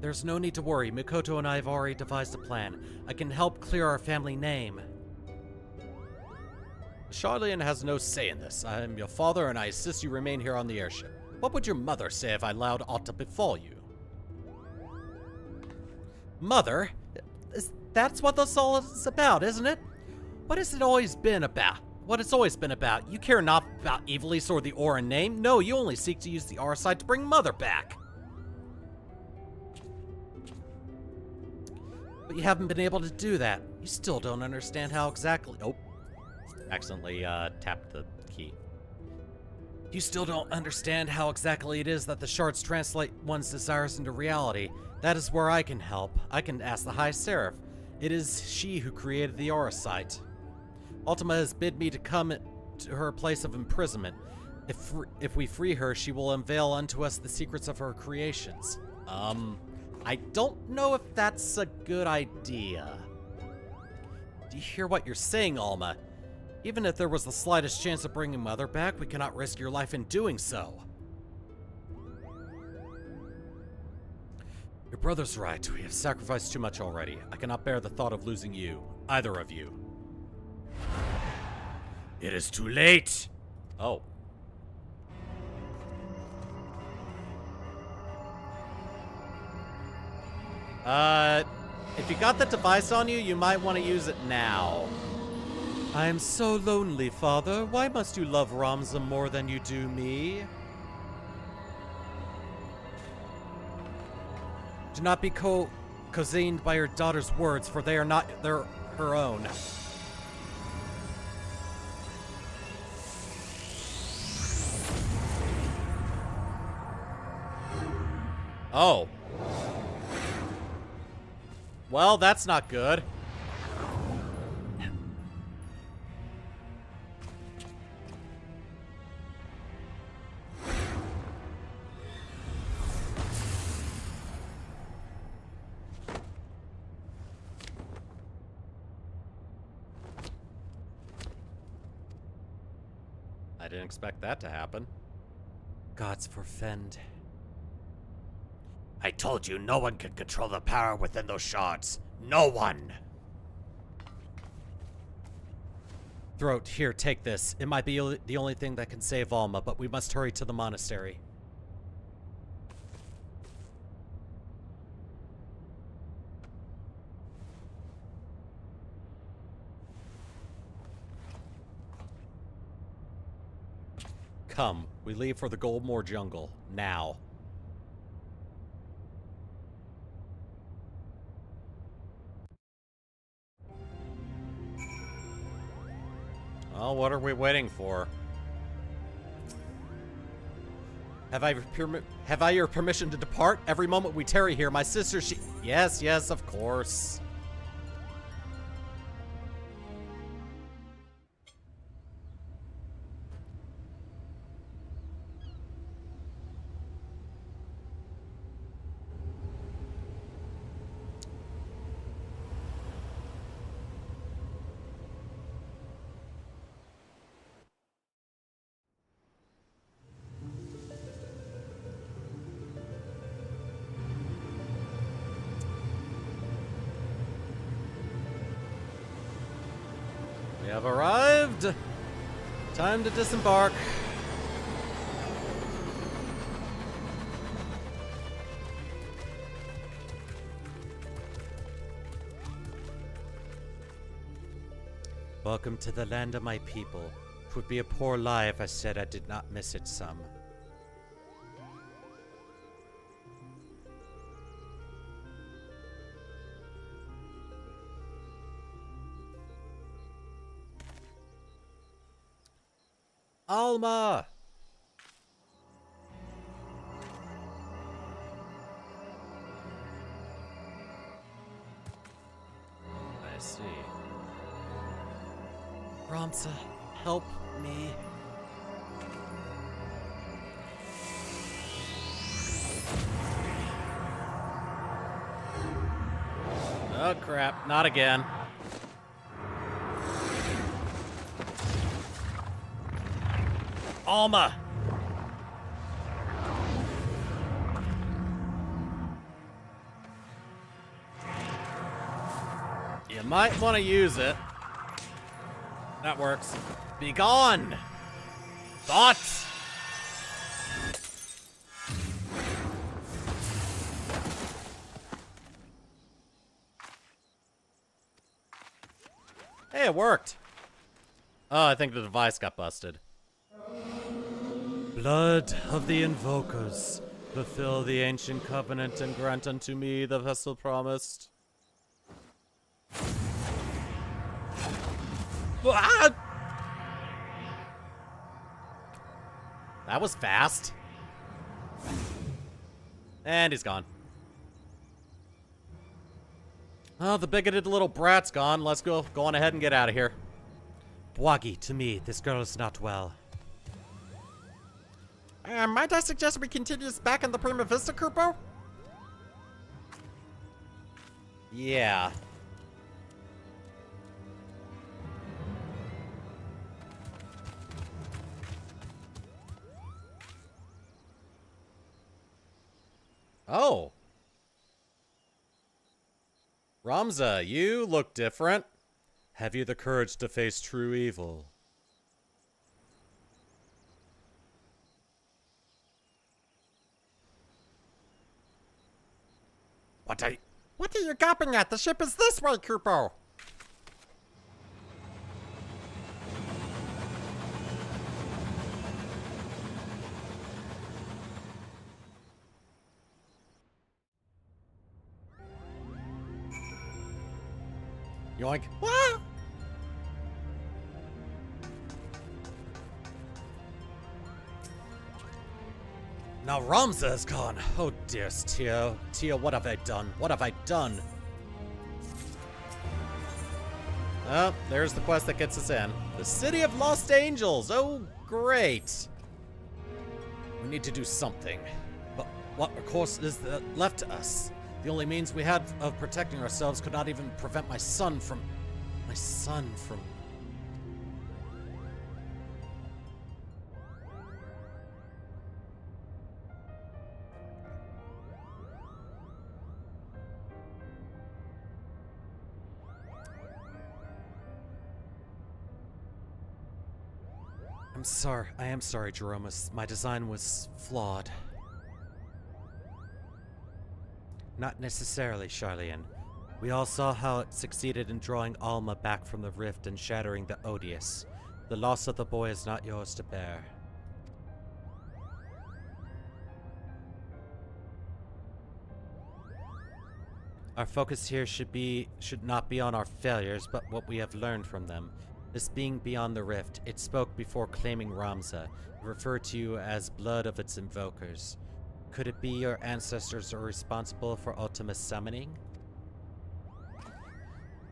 There's no need to worry. Mikoto and I have already devised a plan. I can help clear our family name. Charlian has no say in this. I am your father, and I insist you remain here on the airship. What would your mother say if I allowed aught to befall you? Mother? That's what this all is about, isn't it? What has it always been about? What it's always been about? You care not about Ivalice or the Orbonne name? No, you only seek to use the R side to bring Mother back. But you haven't been able to do that. You still don't understand how exactly— oh. Accidentally tapped the key. You still don't understand how exactly it is that the shards translate one's desires into reality. That is where I can help. I can ask the High Seraph. It is she who created the aura site. Ultima has bid me to come to her place of imprisonment. If we free her, she will unveil unto us the secrets of her creations. I don't know if that's a good idea. Do you hear what you're saying, Alma? Even if there was the slightest chance of bringing Mother back, we cannot risk your life in doing so. Your brother's right. We have sacrificed too much already. I cannot bear the thought of losing you. Either of you. It is too late. Oh. If you got that device on you, you might want to use it now. I am so lonely, Father. Why must you love Ramza more than you do me? Do not be cozened by your daughter's words, for they are not her own. Oh. Well, that's not good. I didn't expect that to happen. Gods forfend. I told you no one can control the power within those shards. No one! Throat, here, take this. It might be the only thing that can save Alma, but we must hurry to the monastery. Come, we leave for the Goldmoor jungle, now. Well, what are we waiting for? Have I your permission to depart? Every moment we tarry here, my sister, she— Yes, yes, of course. We have arrived. Time to disembark. Welcome to the land of my people. It would be a poor lie if I said I did not miss it some. Alma! I see. Ramza, help me. Oh crap, not again. Alma! You might want to use it. That works. Be gone! Thoughts! Hey, it worked. Oh, I think the device got busted. Blood of the Invokers, fulfill the ancient covenant and grant unto me the vessel promised. Ah! That was fast. And he's gone. Oh, the bigoted little brat's gone. Let's go on ahead and get out of here. Bwagi, to me, this girl is not well. Might I suggest we continue this back in the Prima Vista, Kupo? Yeah. Oh. Ramza, you look different. Have you the courage to face true evil? What are you gawping at? The ship is this way, Kupo! Yoink. Ah! Now Ramza is gone. Oh dearest Tia. Tia, what have I done? What have I done? Oh, there's the quest that gets us in. The City of Lost Angels. Oh, great. We need to do something. But what recourse is left to us? The only means we had of protecting ourselves could not even prevent my son from... I am sorry, Jeromus. My design was flawed. Not necessarily, Charlian. We all saw how it succeeded in drawing Alma back from the rift and shattering the Odious. The loss of the boy is not yours to bear. Our focus here should not be on our failures, but what we have learned from them. This being beyond the rift, it spoke before claiming Ramza. It referred to you as blood of its invokers. Could it be your ancestors are responsible for Ultima's summoning?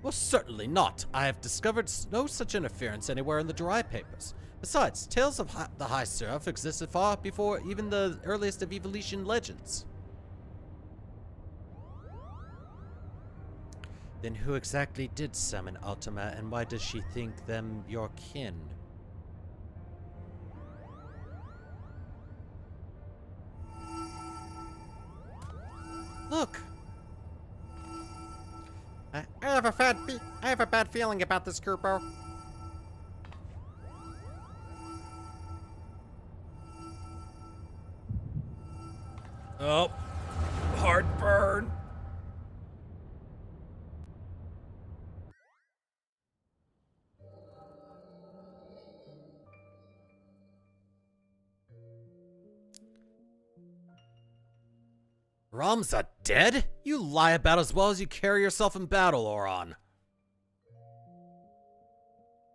Well, certainly not. I have discovered no such interference anywhere in the dry papers. Besides, tales of the High Seraph existed far before even the earliest of Evolution legends. Then who exactly did summon Ultima, and why does she think them your kin? Look! I have a bad feeling about this, Kupo. Oh, heartburn. Ramza dead? You lie about as well as you carry yourself in battle, Oron.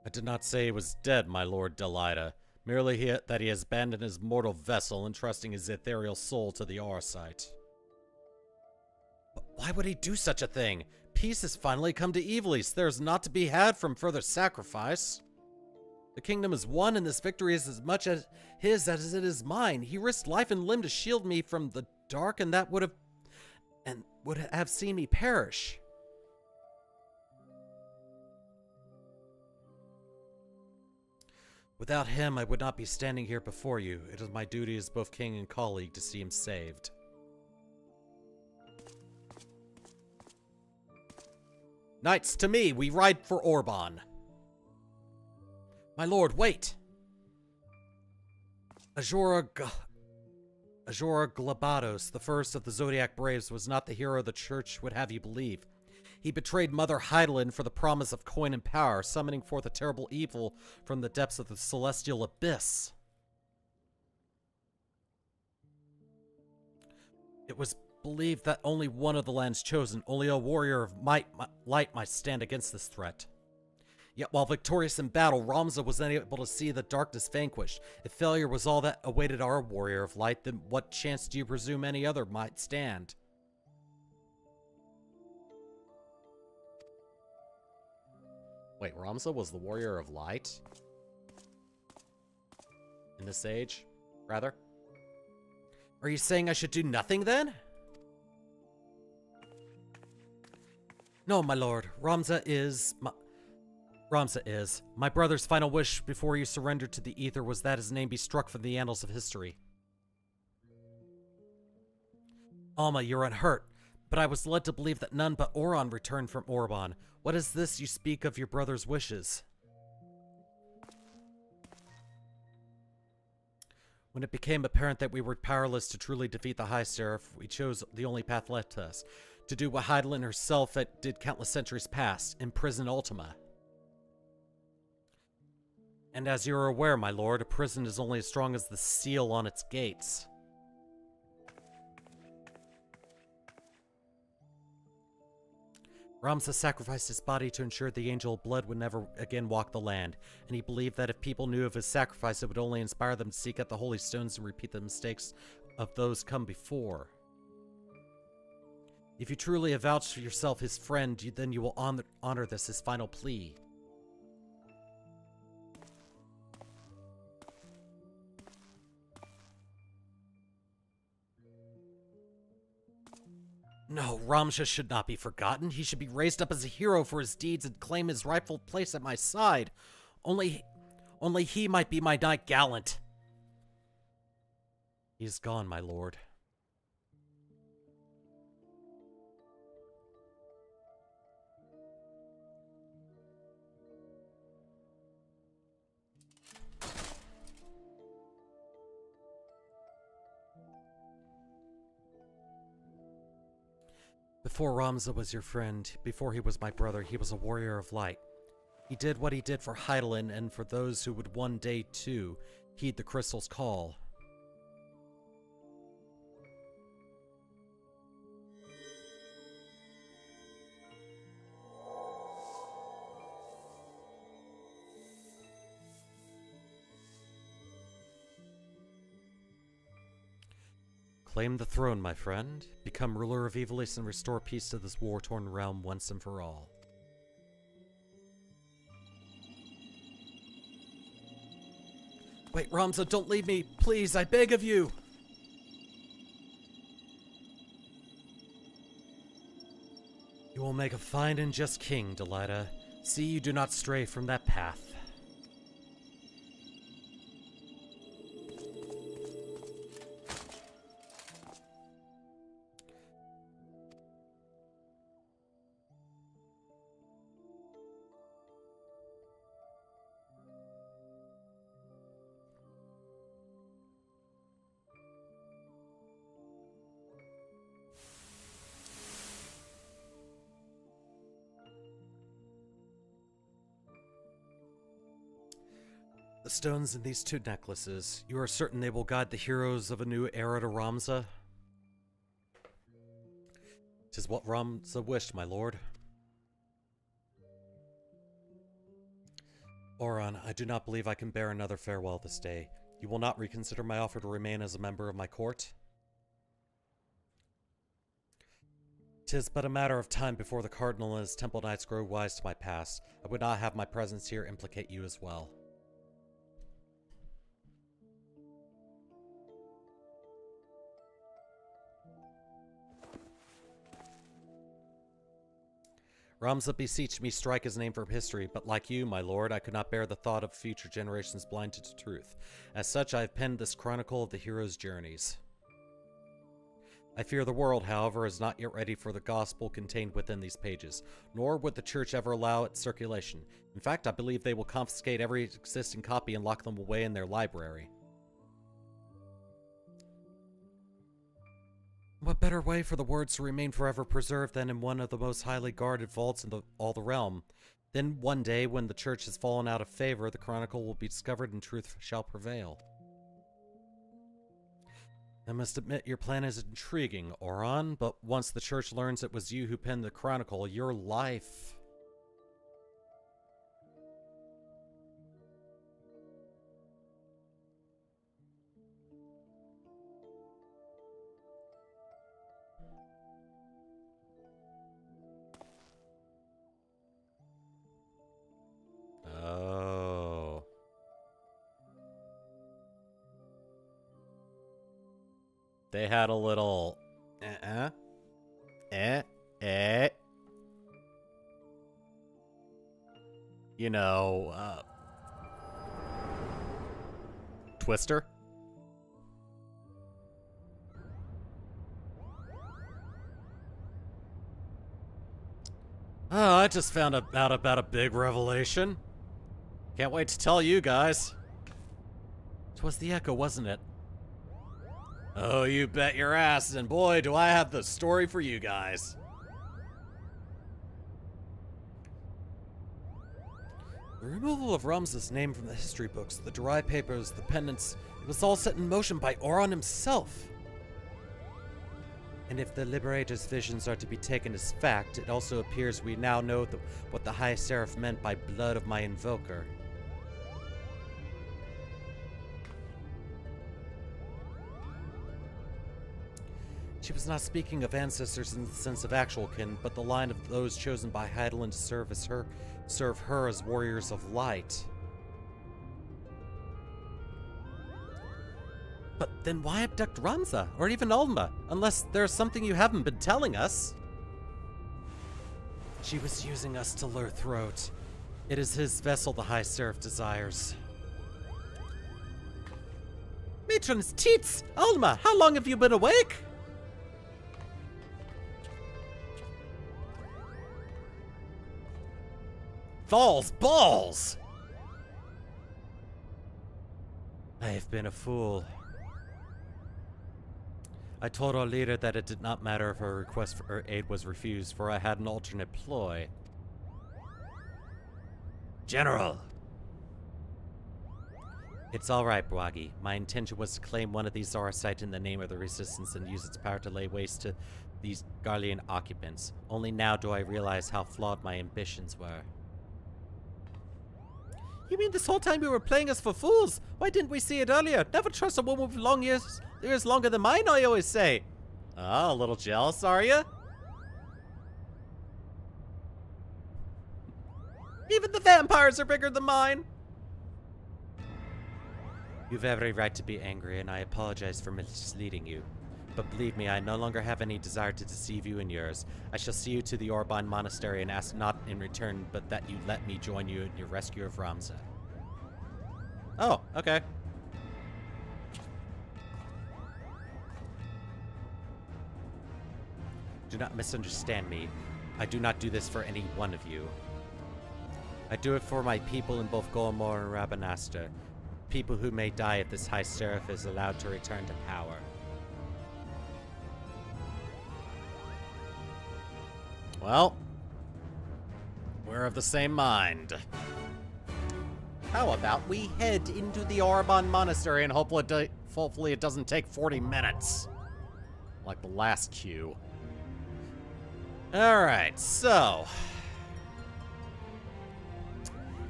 I did not say he was dead, my lord Delida. Merely that he has abandoned his mortal vessel, entrusting his ethereal soul to the Auracite. But why would he do such a thing? Peace has finally come to Ivalice. There is naught to be had from further sacrifice. The kingdom is won, and this victory is as much as his as it is mine. He risked life and limb to shield me from the dark, and that would have seen me perish. Without him, I would not be standing here before you. It is my duty as both king and colleague to see him saved. Knights, to me, we ride for Orbonne. My lord, wait! Ajora Glabados, the first of the Zodiac Braves, was not the hero the church would have you believe. He betrayed Mother Hydaelyn for the promise of coin and power, summoning forth a terrible evil from the depths of the celestial abyss. It was believed that only one of the lands chosen, only a warrior of light might stand against this threat. Yet while victorious in battle, Ramza was unable to see the darkness vanquished. If failure was all that awaited our warrior of light, then what chance do you presume any other might stand? Wait, Ramza was the warrior of light? In this age, rather? Are you saying I should do nothing then? No, my lord. Ramza is. My brother's final wish before he surrendered to the Ether was that his name be struck from the annals of history. Alma, you're unhurt, but I was led to believe that none but Oron returned from Orbonne. What is this you speak of your brother's wishes? When it became apparent that we were powerless to truly defeat the High Seraph, we chose the only path left to us, to do what Hydaelyn herself did countless centuries past, imprison Ultima. And as you're aware, my lord, a prison is only as strong as the seal on its gates. Ramza sacrificed his body to ensure the Angel of Blood would never again walk the land, and he believed that if people knew of his sacrifice, it would only inspire them to seek out the Holy Stones and repeat the mistakes of those come before. If you truly avouch for yourself his friend, then you will honor this, his final plea. No, Ramza should not be forgotten. He should be raised up as a hero for his deeds and claim his rightful place at my side. Only he might be my knight gallant. He is gone, my lord. Before Ramza was your friend, before he was my brother, he was a warrior of light. He did what he did for Hydaelyn and for those who would one day, too, heed the crystal's call. Claim the throne, my friend. Become ruler of Ivalice and restore peace to this war-torn realm once and for all. Wait, Ramza, don't leave me! Please, I beg of you! You will make a fine and just king, Delita. See you do not stray from that path. The stones in these two necklaces, you are certain they will guide the heroes of a new era to Ramza? 'Tis what Ramza wished, my lord. Oron, I do not believe I can bear another farewell this day. You will not reconsider my offer to remain as a member of my court? 'Tis but a matter of time before the Cardinal and his Temple Knights grow wise to my past. I would not have my presence here implicate you as well. Ramza beseeched me strike his name from history, but like you, my lord, I could not bear the thought of future generations blinded to truth. As such, I have penned this chronicle of the hero's journeys. I fear the world, however, is not yet ready for the gospel contained within these pages, nor would the church ever allow its circulation. In fact, I believe they will confiscate every existing copy and lock them away in their library. What better way for the words to remain forever preserved than in one of the most highly guarded vaults in all the realm? Then one day, when the church has fallen out of favor, the chronicle will be discovered and truth shall prevail. I must admit your plan is intriguing, Orbonne, but once the church learns it was you who penned the chronicle, your life... Oh... They had a little... You know, Twister? Oh, I just found out about a big revelation. Can't wait to tell you guys. 'Twas the Echo, wasn't it? Oh, you bet your ass, and boy, do I have the story for you guys. The removal of Rums's name from the history books, the dry papers, the pendants, it was all set in motion by Orbonne himself. And if the Liberator's visions are to be taken as fact, it also appears we now know what the High Seraph meant by blood of my invoker. She was not speaking of ancestors in the sense of actual kin, but the line of those chosen by Hydaelyn to serve her as warriors of light. But then why abduct Ramza, or even Ulma, unless there's something you haven't been telling us? She was using us to lure throat. It is his vessel the High Seraph desires. Matron's teats! Ulma, how long have you been awake? Balls! I have been a fool. I told our leader that it did not matter if her request for her aid was refused, for I had an alternate ploy. General! It's alright, Bwagi. My intention was to claim one of these Zorasites in the name of the Resistance and use its power to lay waste to these Garlean occupants. Only now do I realize how flawed my ambitions were. You mean this whole time you were playing us for fools? Why didn't we see it earlier? Never trust a woman with long ears longer than mine, I always say. Oh, a little jealous, are you? Even the vampires are bigger than mine. You've every right to be angry, and I apologize for misleading you. But believe me, I no longer have any desire to deceive you and yours. I shall see you to the Orbonne Monastery and ask not in return, but that you let me join you in your rescue of Ramza. Oh, okay. Do not misunderstand me. I do not do this for any one of you. I do it for my people in both Golmor and Rabanastre. People who may die if this High Seraph is allowed to return to power. Well, we're of the same mind. How about we head into the Orbonne Monastery and hopefully it doesn't take 40 minutes. Like the last queue. Alright, so...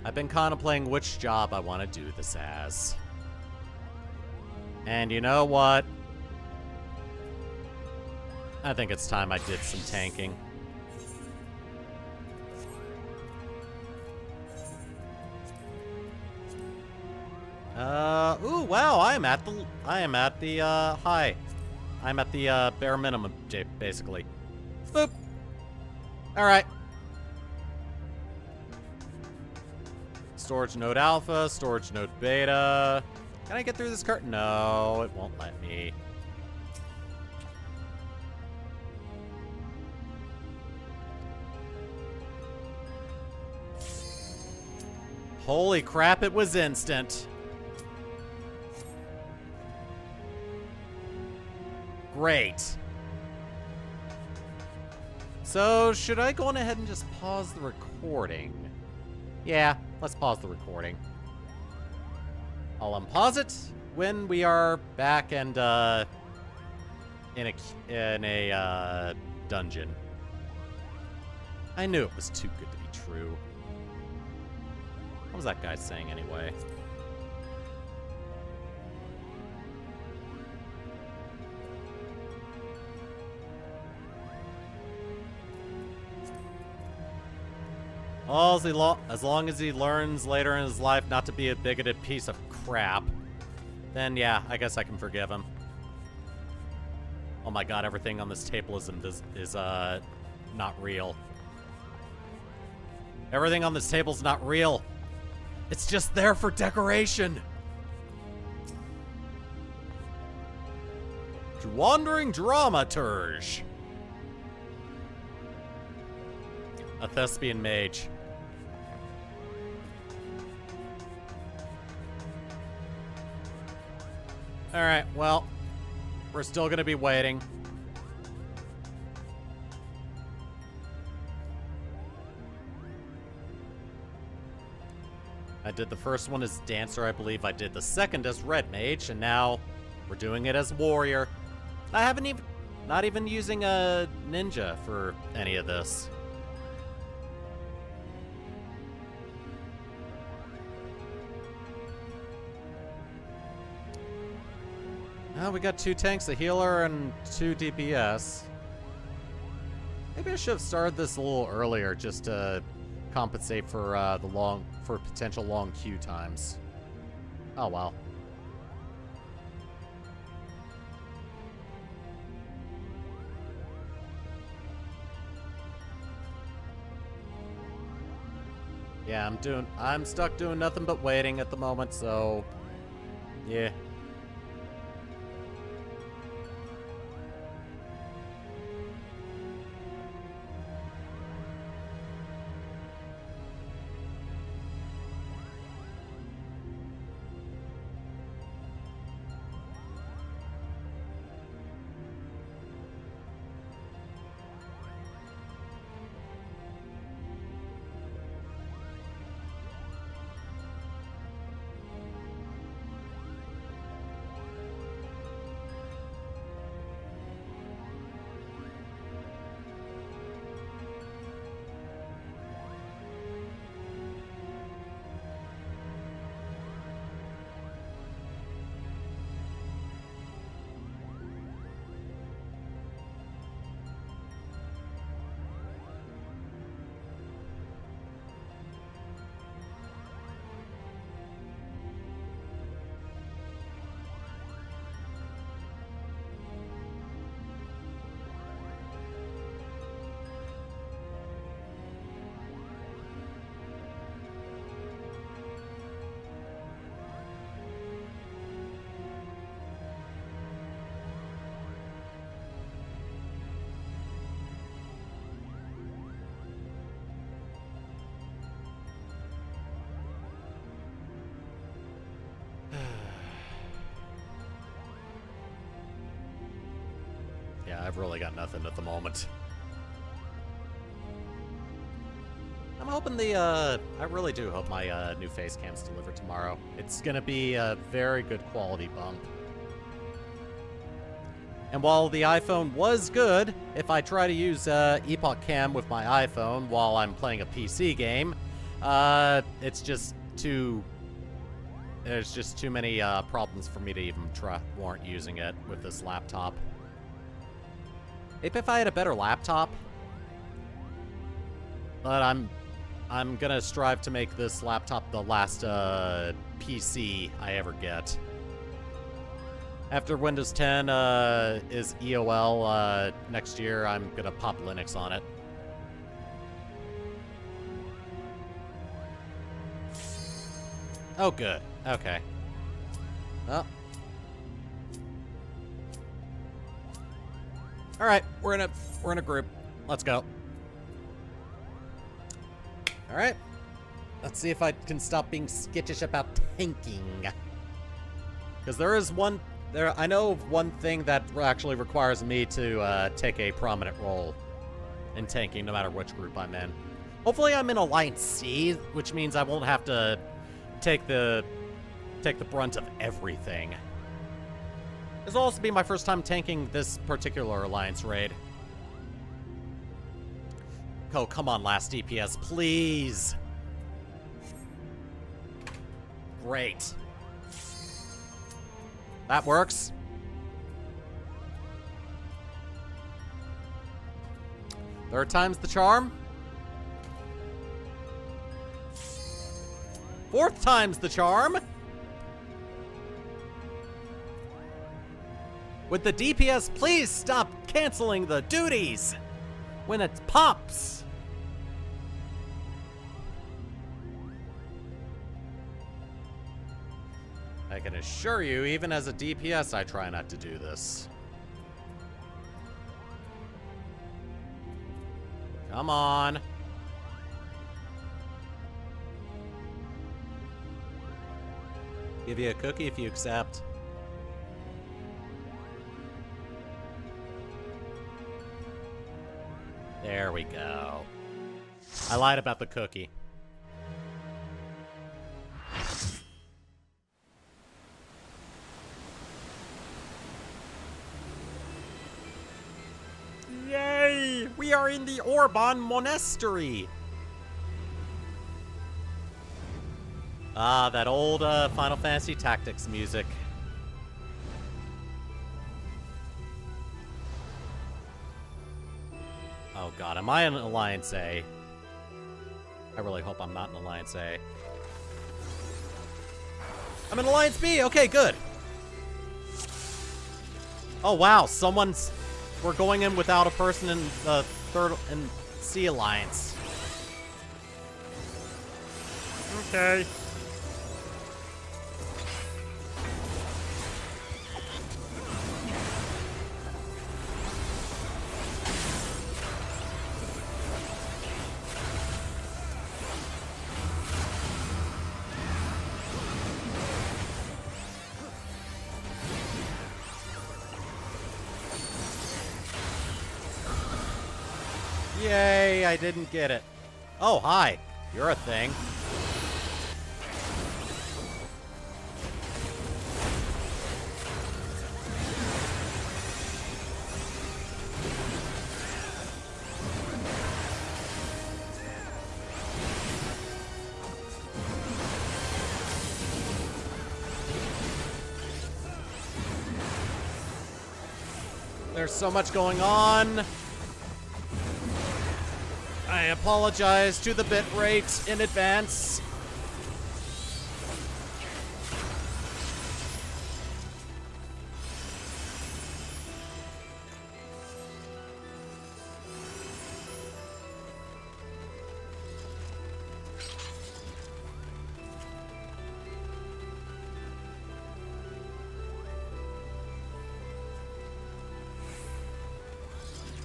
I've been contemplating which job I want to do this as. And you know what? I think it's time I did some tanking. Ooh, wow, I'm at the bare minimum, basically. Boop. Alright. Storage node alpha, storage node beta. Can I get through this curtain? No, it won't let me. Holy crap, it was instant. Great. So, should I go on ahead and just pause the recording? Yeah, let's pause the recording. I'll unpause it when we are back and, in a dungeon. I knew it was too good to be true. What was that guy saying anyway? As long as he learns later in his life not to be a bigoted piece of crap, then yeah, I guess I can forgive him. Oh my god, everything on this table is not real. Everything on this table's not real. It's just there for decoration. Wandering dramaturge. A thespian mage. Alright, well, we're still gonna be waiting. I did the first one as Dancer, I believe I did the second as Red Mage, and now we're doing it as Warrior. I haven't even, not even using a Ninja for any of this. Oh, we got 2 tanks, a healer, and 2 DPS. Maybe I should have started this a little earlier, just to compensate for potential long queue times. Oh well. Yeah, I'm stuck doing nothing but waiting at the moment, so yeah. Yeah, I've really got nothing at the moment. I'm hoping I really do hope my new face cam's delivered tomorrow. It's gonna be a very good quality bump. And while the iPhone was good, if I try to use Epoch Cam with my iPhone while I'm playing a PC game, it's just too... There's just too many problems for me to even warrant using it with this laptop. Maybe if I had a better laptop. But I'm gonna strive to make this laptop the last PC I ever get. After Windows 10 is EOL next year, I'm gonna pop Linux on it. Oh, good. Okay. Well. All right, we're in a group. Let's go. All right. Let's see if I can stop being skittish about tanking. Because there is one... I know of one thing that actually requires me to take a prominent role in tanking, no matter which group I'm in. Hopefully I'm in Alliance C, which means I won't have to take the brunt of everything. This will also be my first time tanking this particular Alliance raid. Oh, come on, last DPS, please. Great. That works. Third time's the charm. Fourth time's the charm. With the DPS, please stop canceling the duties when it pops. I can assure you, even as a DPS, I try not to do this. Come on. Give you a cookie if you accept. There we go. I lied about the cookie. Yay! We are in the Orbonne Monastery! Ah, that old Final Fantasy Tactics music. Oh god, am I in Alliance A? I really hope I'm not in Alliance A. I'm in Alliance B! Okay, good! Oh wow, we're going in without a person in the C Alliance. Okay. Yay, I didn't get it. Oh, hi. You're a thing. There's so much going on. I apologize to the bit rate in advance.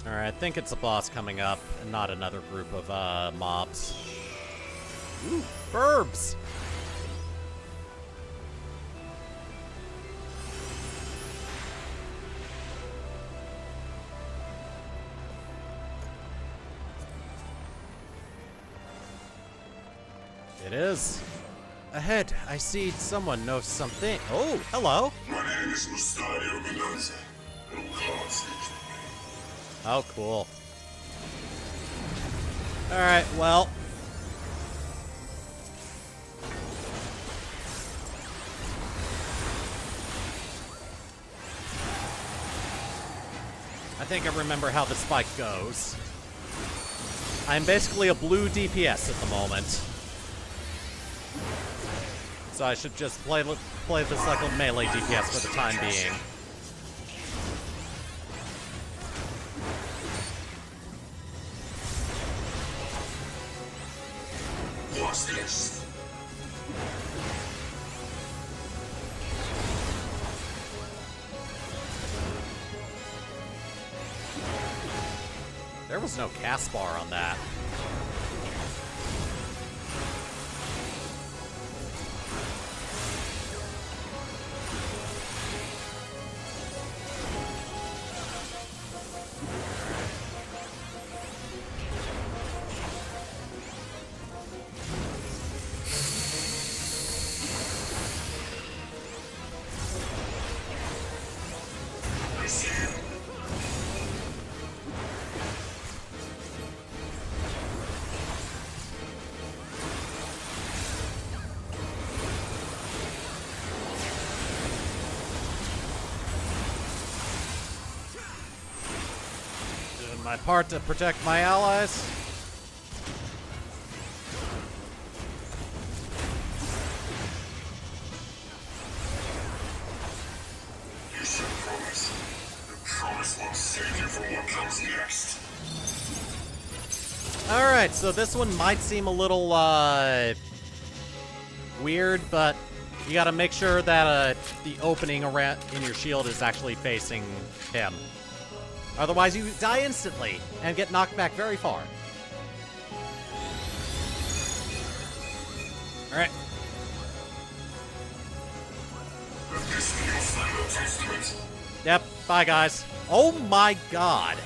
Alright, I think it's a boss coming up, and not another group of, mobs. Ooh, burbs! It is. Ahead, I see someone knows something. Oh, hello! My name is Mustadio Mendoza. Oh, cool. Alright, well. I think I remember how this fight goes. I'm basically a blue DPS at the moment. So I should just play this like a melee DPS for the time being. What's this? There was no cast bar on that. my part to protect my allies. You should promise. The promise won't save you from what comes next. Alright, so this one might seem a little, weird, but you gotta make sure that, the opening around in your shield is actually facing him. Otherwise, you die instantly and get knocked back very far. Alright. This be your final testament. Yep, bye, guys. Oh my god.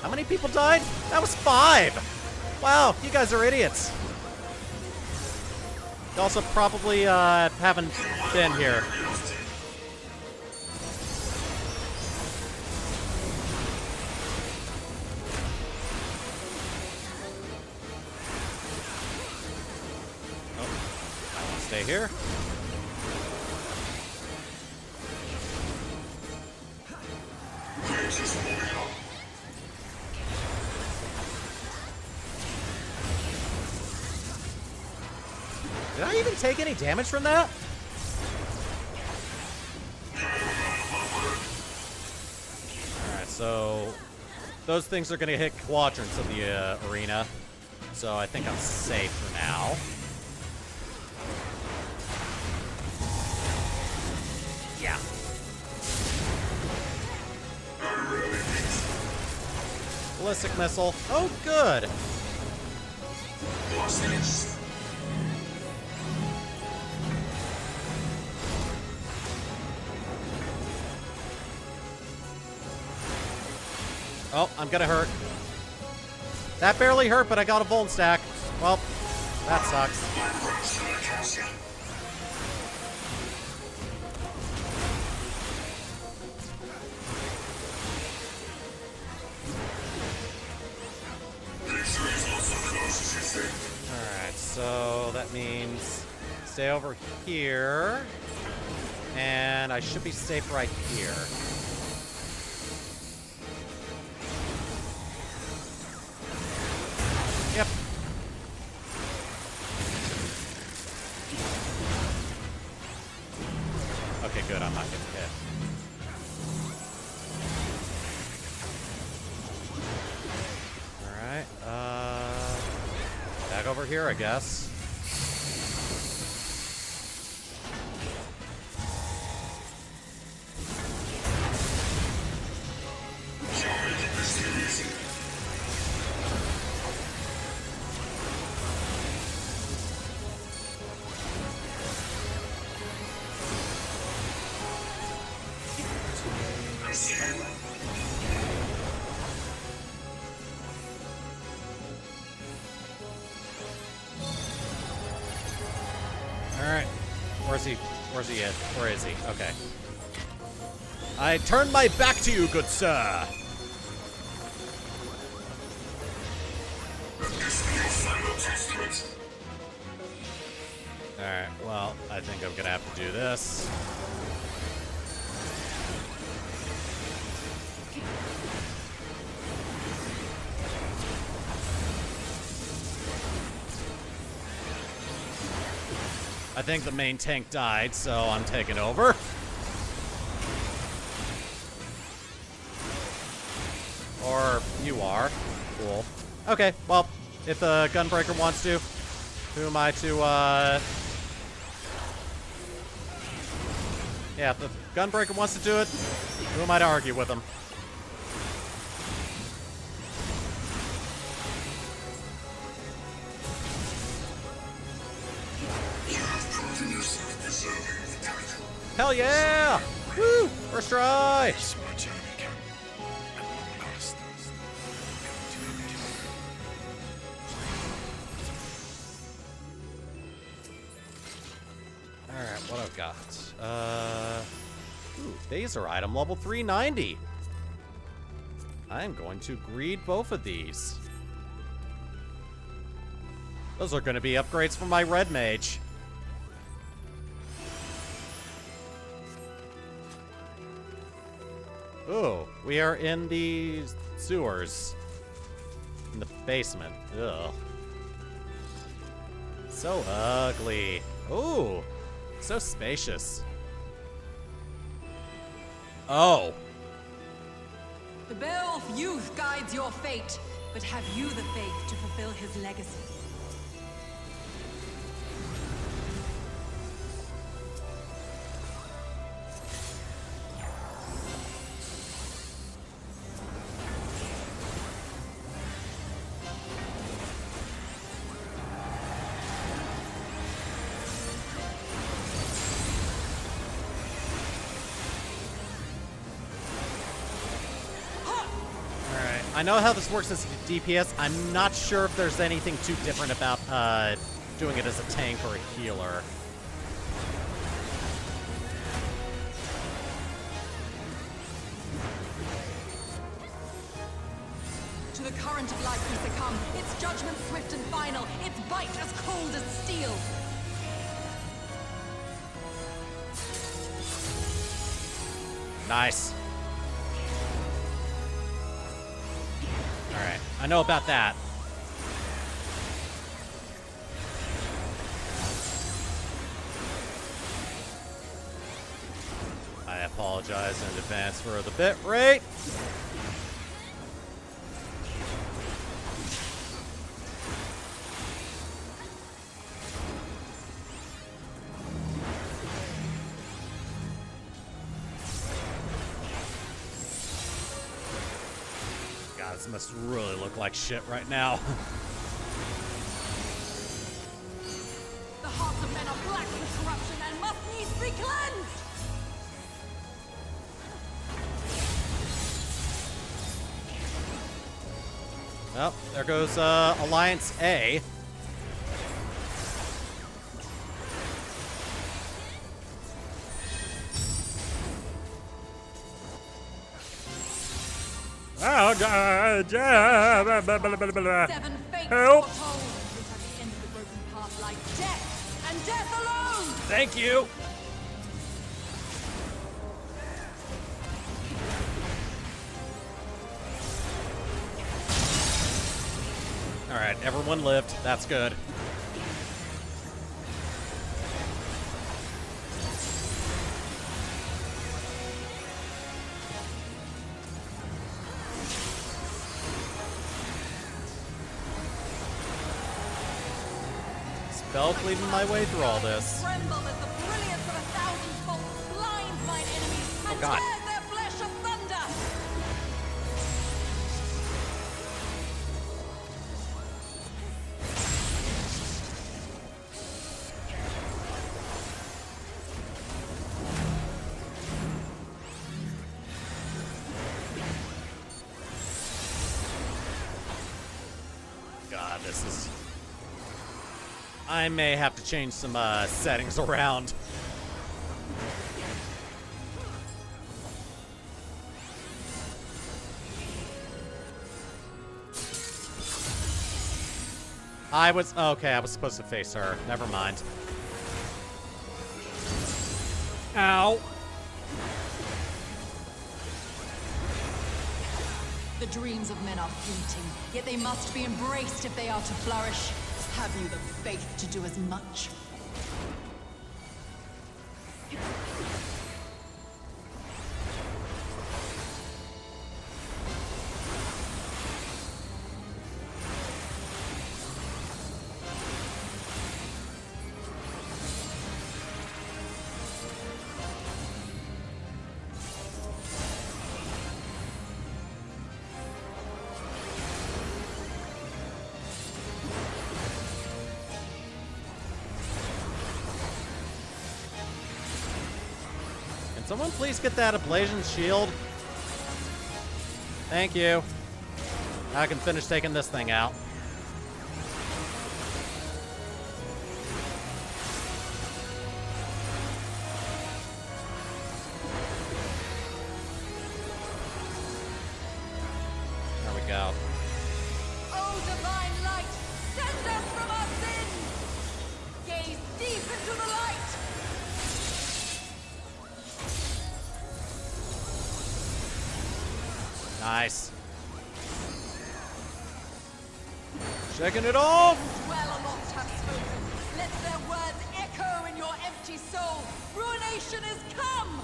How many people died? That was 5! Wow, you guys are idiots. You also probably, haven't been here. Stay here. We're just moving on. Did I even take any damage from that? Alright, so those things are gonna hit quadrants of the arena. So I think I'm safe for now. Yeah. Ballistic missile. Oh, good. What's this? Oh, I'm gonna hurt. That barely hurt, but I got a Volt stack. Well, that sucks. Alright, so that means stay over here. And I should be safe right here. Yep. Okay, good. I'm not getting hit. Alright, back over here, I guess. Alright. Where's he? Where's he at? Where is he? Okay. I turn my back to you, good sir. Alright, well, I think I'm gonna have to do this. I think the main tank died, so I'm taking over. Or you are. Cool. Okay, well, if the Gunbreaker wants to, who am I to, yeah, if the Gunbreaker wants to do it, who am I to argue with him? Hell yeah! Woo! First try! Alright, what I've got. Ooh, Phaser item, level 390. I'm going to greed both of these. Those are going to be upgrades for my red mage. Ooh, we are in the sewers. In the basement. Ugh. So ugly. Ooh. So spacious. Oh. The Beowulf youth guides your fate, but have you the faith to fulfill his legacy? I know how this works as a DPS. I'm not sure if there's anything too different about doing it as a tank or a healer. To the current of life we succumb. Its judgment swift and final. Its bite as cold as steel. Nice. Alright, I know about that. I apologize in advance for the bit rate. God, this must really look like shit right now. The hearts of men are black with corruption and must needs be cleansed! Well, there goes Alliance A. Seven fates Help! foretold, which at the end of the broken path lie death, and death alone! Thank you. All right, everyone lived. That's good. Spell cleaving my way through all this. Tremble as the brilliance of 1,000 bolts blinds mine enemies and God. tears their flesh asunder! God, this is... I may have to change some settings around. I was supposed to face her. Never mind. Ow. The dreams of men are fleeting, yet they must be embraced if they are to flourish. Have you the faith to do as much? Can someone please get that ablation shield? Thank you. I can finish taking this thing out. There we go. O divine light, send us from our sins! Gaze deep into the light! Nice. Checking it off! Well, a lot have spoken. Let their words echo in your empty soul. Ruination is come!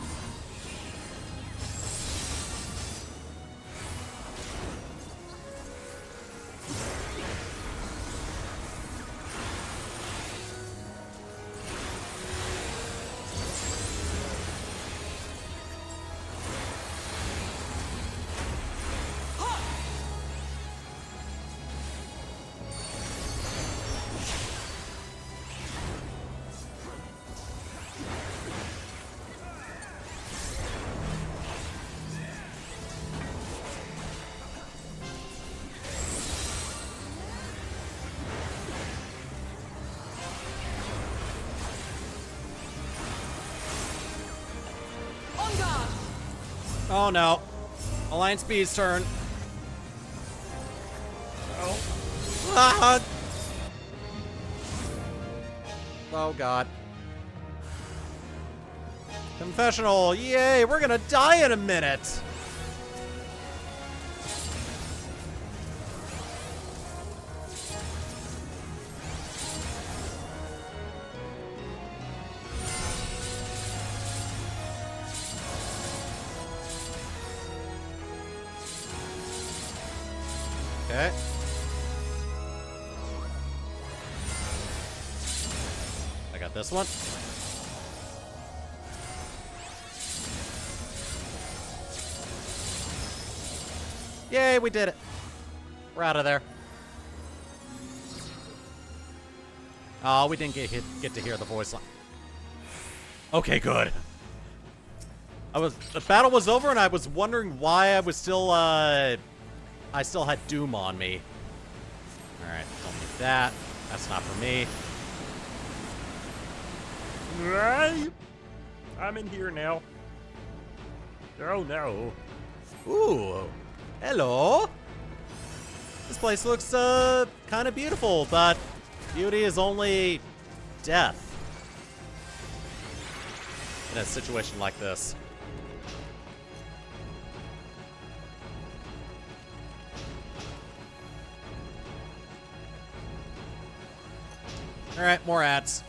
On guard! Oh no. Alliance B's turn. Oh. Ah! Oh god. Confessional. Yay, we're gonna die in a minute. Okay. I got this one. Yay, we did it. We're out of there. Oh, we didn't get to hear the voice line. Okay, good. The battle was over and I was wondering why I was still I still had Doom on me. Alright, don't need that. That's not for me. Right? I'm in here now. Oh no. Ooh. Hello. This place looks kind of beautiful, but beauty is only death in a situation like this. Alright, more ads.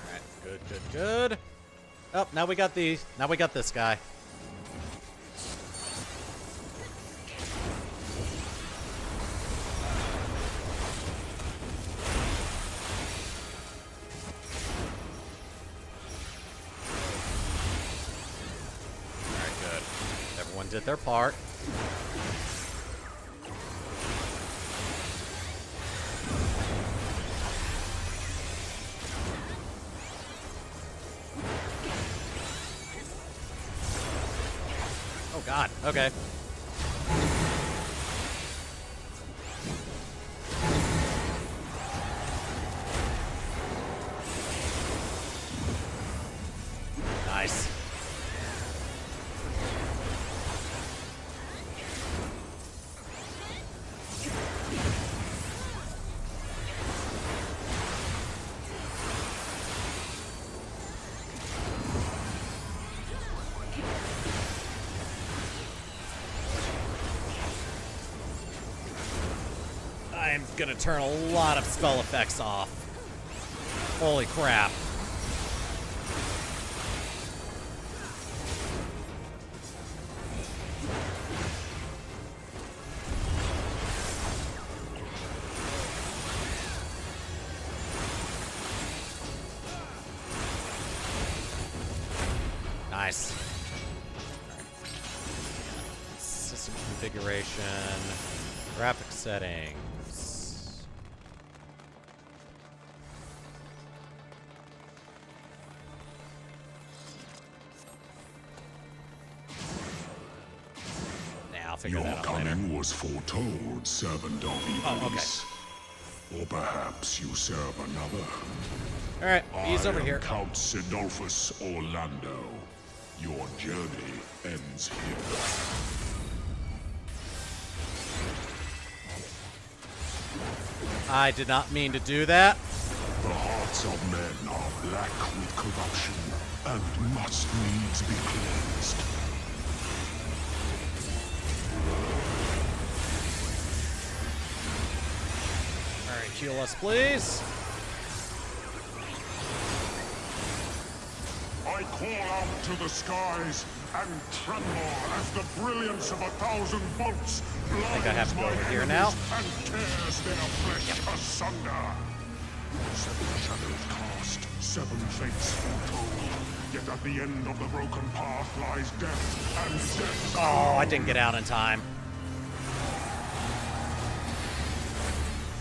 Alright, good, good, good. Oh, now we got this guy. Did their part. Oh god, okay. Nice. I'm gonna turn a lot of spell effects off. Holy crap. Nice. System configuration, graphic settings. Now I'll figure Your that out later. coming was foretold, servant of Ivalice. Or perhaps you serve another. Alright, he's over I am here. Count Sidolphus Orlando. Your journey ends here. I did not mean to do that. The hearts of men are black with corruption and must needs be cleansed. Alright, heal us, please. I call out to the skies and tremble as the brilliance of 1,000 bolts blinds I have to go my over here enemies now. and tears their flesh asunder. 7 shadows cast, 7 fates foretold. Yet at the end of the broken path lies death, and death. Oh, I didn't get out in time.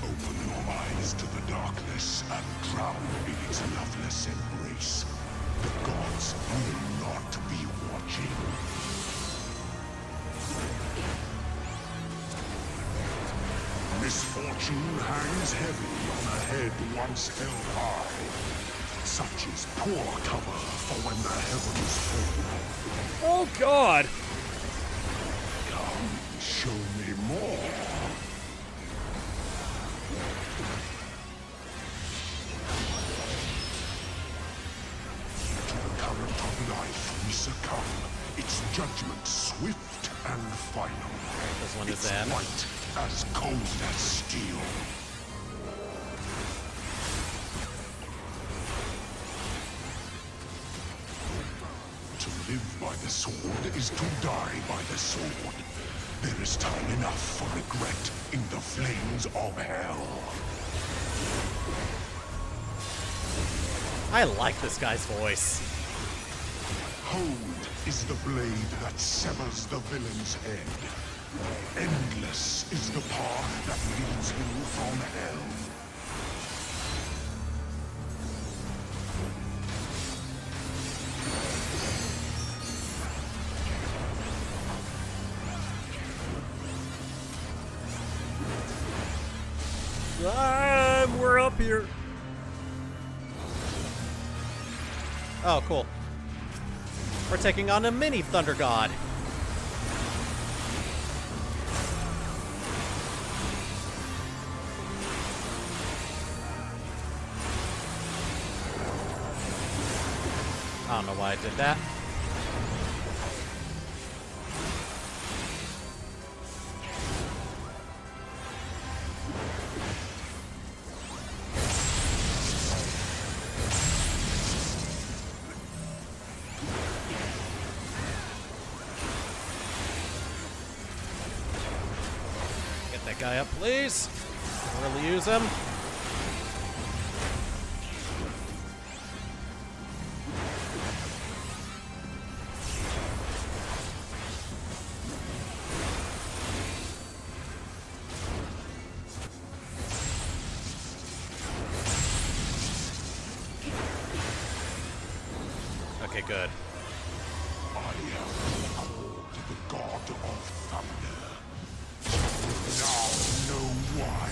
Open your eyes to the darkness and drown in its loveless embrace. The gods will not be watching. Misfortune hangs heavy on a head once held high. Such is poor cover for when the heavens fall. Oh God! Come, show me more. To the current of life we succumb. Its judgment swift and final. This one is It's in. white as cold as steel. To live by the sword is to die by the sword. There is time enough for regret in the flames of hell. I like this guy's voice. Hold is the blade that severs the villain's head. Endless is the path that leads him from hell. We're up here. Oh, cool. We're taking on a mini Thunder God. I don't know why I did that. Get that guy up, please. Really use him. Okay, good. I am called the God of Thunder. Now know why.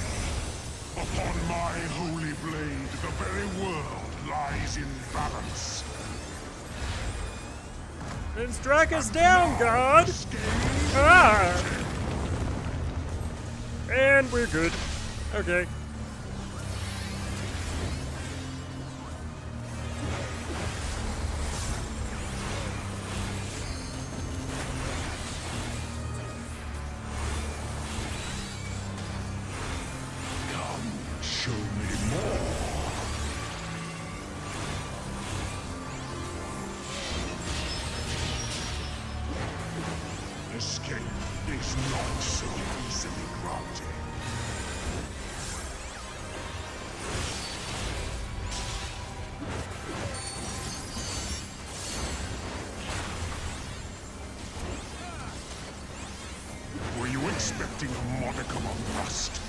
Upon my holy blade, the very world lies in balance. Then strike us down, God! Escape. Ah! And we're good. Okay. Come, show me more. Escape is not so easily granted. Were you expecting a modicum of rust?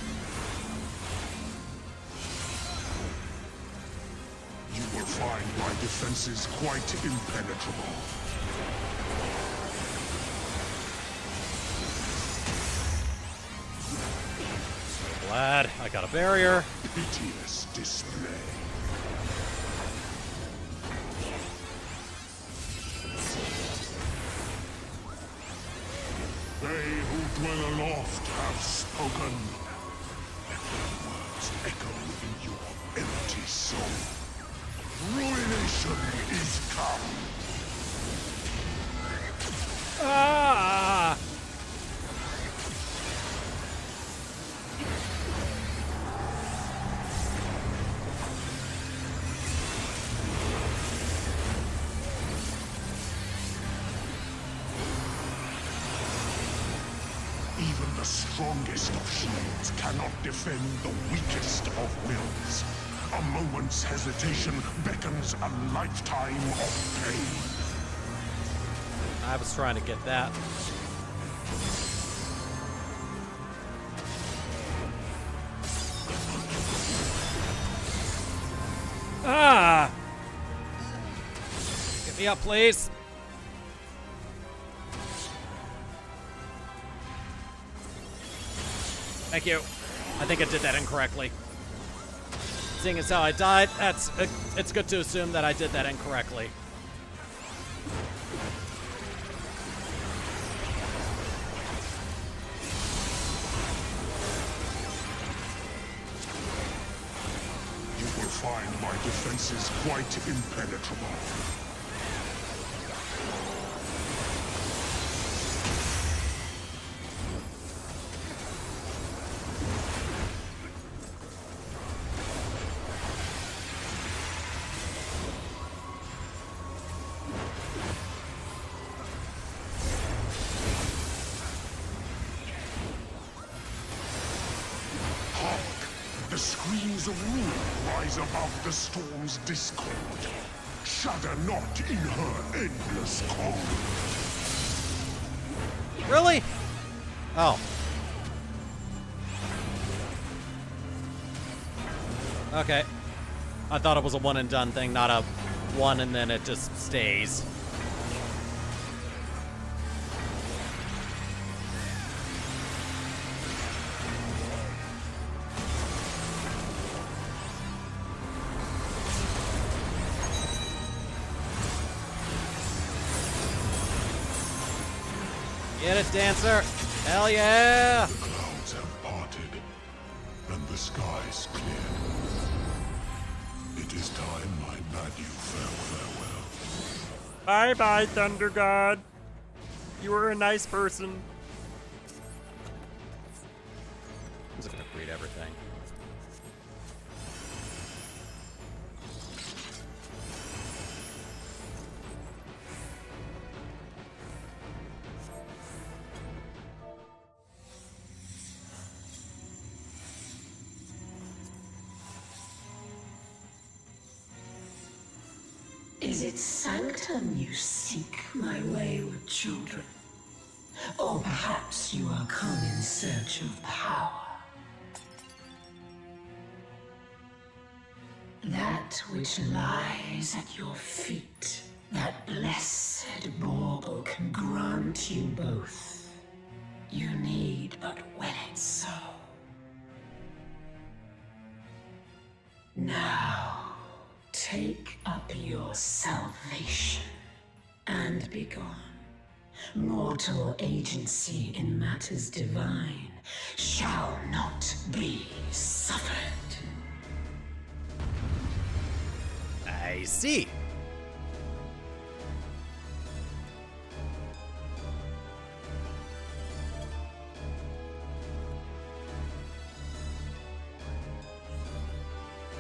You will find my defenses quite impenetrable. Glad I got a barrier. Piteous display. They who dwell aloft have spoken. Let their words echo in your empty soul. Ruination is come. Ah! Even the strongest of shields cannot defend the weakest of wills. A moment's hesitation beckons a lifetime of pain. I was trying to get that. Ah! Get me up, please. Thank you. I think I did that incorrectly. Seeing as how I died, it's good to assume that I did that incorrectly. You will find my defenses quite impenetrable. The screams of ruin rise above the storm's discord. Shudder not in her endless cold. Really? Oh. Okay. I thought it was a one and done thing, not a one and then it just stays. Get it, Dancer! Hell yeah! The clouds have parted, and the skies clear. It is time I bade you farewell. Bye-bye, Thunder God. You were a nice person. I'm just gonna read everything. Is it sanctum you seek, my wayward children? Or perhaps you are come in search of power? That which lies at your feet, that blessed bauble can grant you both. You need but will it so. Now, take up your salvation and be gone. Mortal agency in matters divine shall not be suffered. I see.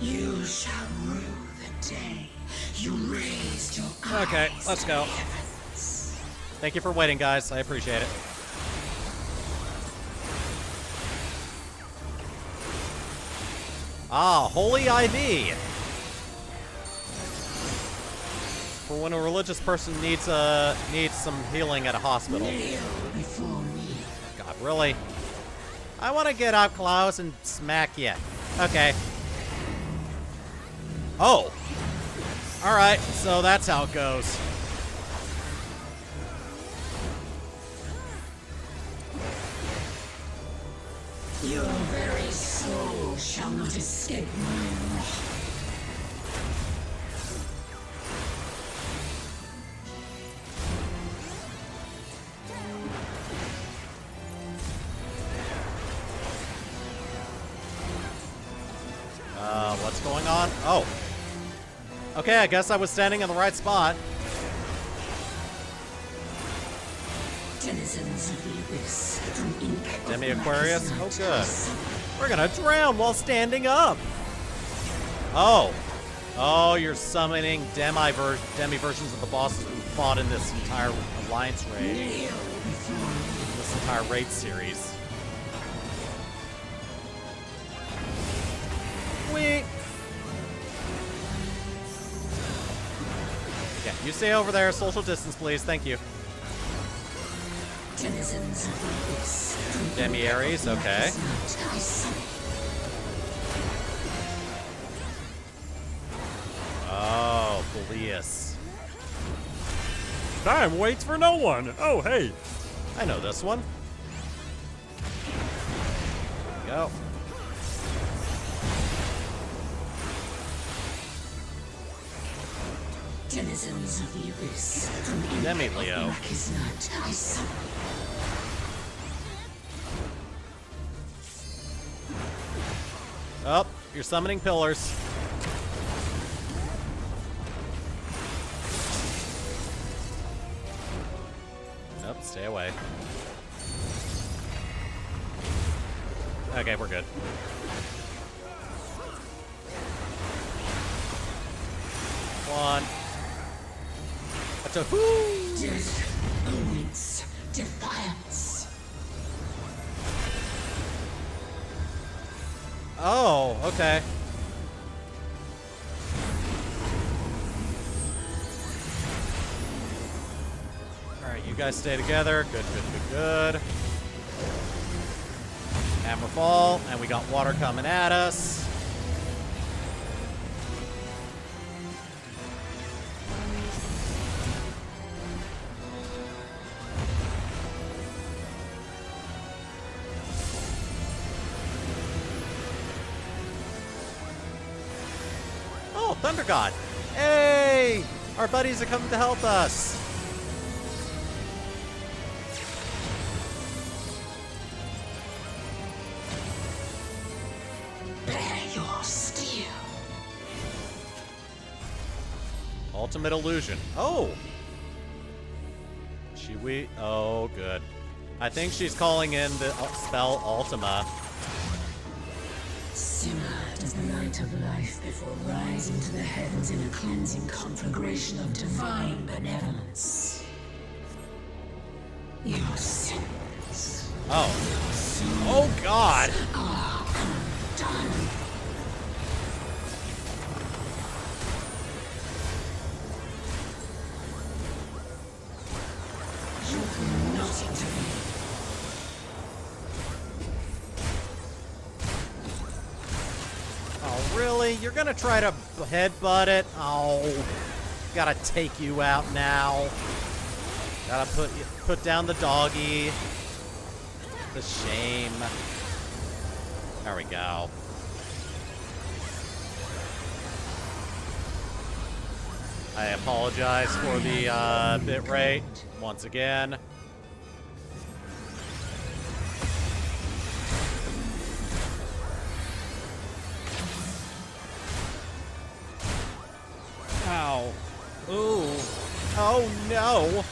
You shall rue the day you raised your Okay, eyes let's to go. the heavens. Thank you for waiting, guys. I appreciate it. Ah, Holy IV. For when a religious person needs some healing at a hospital. Kneel before me. God, really? I want to get up close and smack you. Okay. Oh. Alright, so that's how it goes. Your very soul shall not escape my wrath. what's going on? Oh. Okay, I guess I was standing in the right spot. Denizens of the abyss, from ink of Demi blackest Aquarius? night, Oh, I good. summon. We're gonna drown while standing up. Oh. Oh, you're summoning demi versions of the bosses who fought in this entire Alliance raid. Kneel before me. This entire raid series. Wait. Yeah, you stay over there. Social distance, please. Thank you. Denizens of the abyss, from Demi ink of Ares, okay. blackest night, I summon. Oh, Belias. Time waits for no one. Oh, hey. I know this one. There we go. Denizens of the abyss, from ink Demi of Leo. blackest night, I summon. Oh, you're summoning pillars. Nope, stay away. Okay, we're good. One. That's a whoo! Death awaits defiance. Oh, okay. Alright, you guys stay together. Good, good, good, good. Hammerfall, and we got water coming at us. Oh, Thunder God! Hey! Our buddies are coming to help us! Bear your steel. Ultimate Illusion. Oh! Oh, good. I think she's calling in the spell Ultima. Simmer does the light of life before rising to the heavens in a cleansing conflagration of divine benevolence. Your sins Oh. Oh, God! are undone. You will not intervene. Oh, really? You're gonna try to headbutt it? Oh. Gotta take you out now. Gotta put down the doggy. The shame. There we go. I apologize for the bit rate once again. Ow. Ooh. Oh no.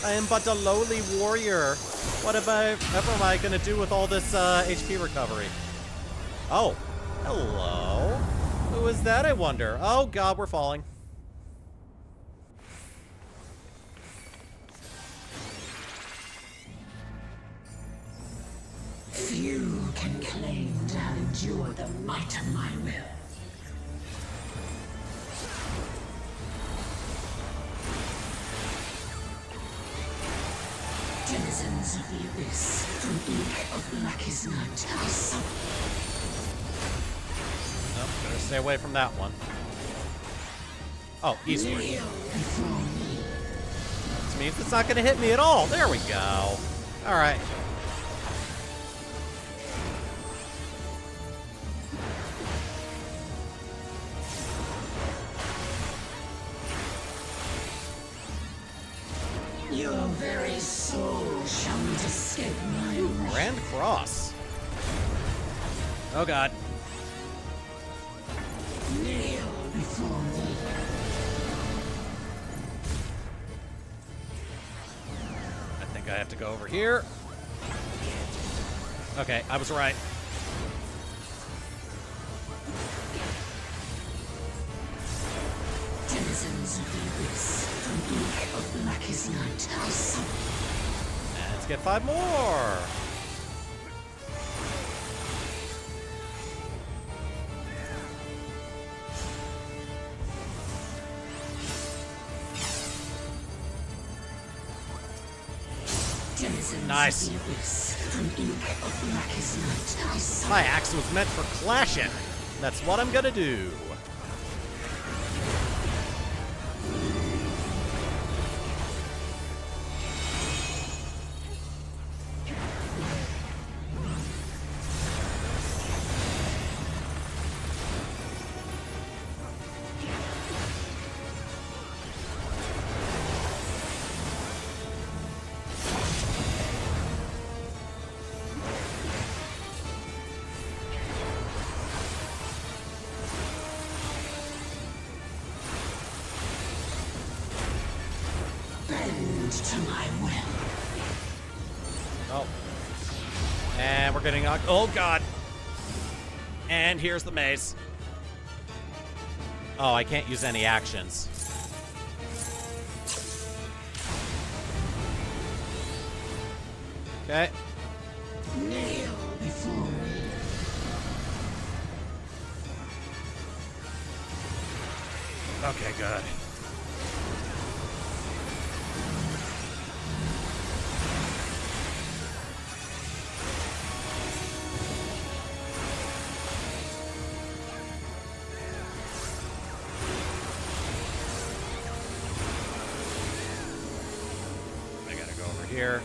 I am but a lowly warrior. What am I gonna do with all this HP recovery? Oh. Hello. Who is that, I wonder? Oh god, we're falling. Few can claim to have endured the might of my will. Denizens of the abyss, from ink of blackest night, I summon. Nope, better stay away from that one. Oh, eastward. Kneel before me. This means it's not gonna hit me at all. There we go. Alright. Your very soul shall not escape my wrath. Grand Cross. Oh god. Kneel before me. I think I have to go over here. Okay, I was right. Denizens of the abyss, from ink of blackest night, I summon. Let's get 5 more. Denizens Nice. of the abyss, from ink of blackest night, I summon. My axe was meant for clashing. That's what I'm gonna do. Bend to my will. Oh. And we're getting... Oh, God. And here's the maze. Oh, I can't use any actions. Okay. Kneel before me. Okay, good. I gotta go over here.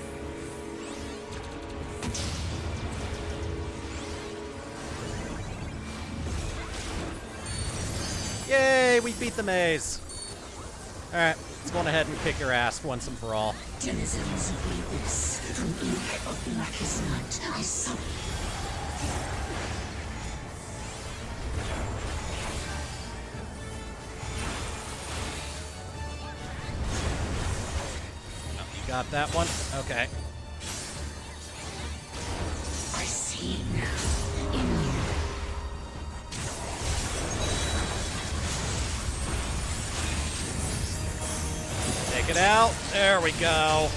Yay, we beat the maze. Alright, let's go on ahead and kick your ass once and for all. Denizens of the abyss, from ink of blackest night, I summon. You got that one? Okay. I see now in you. Take it out. There we go.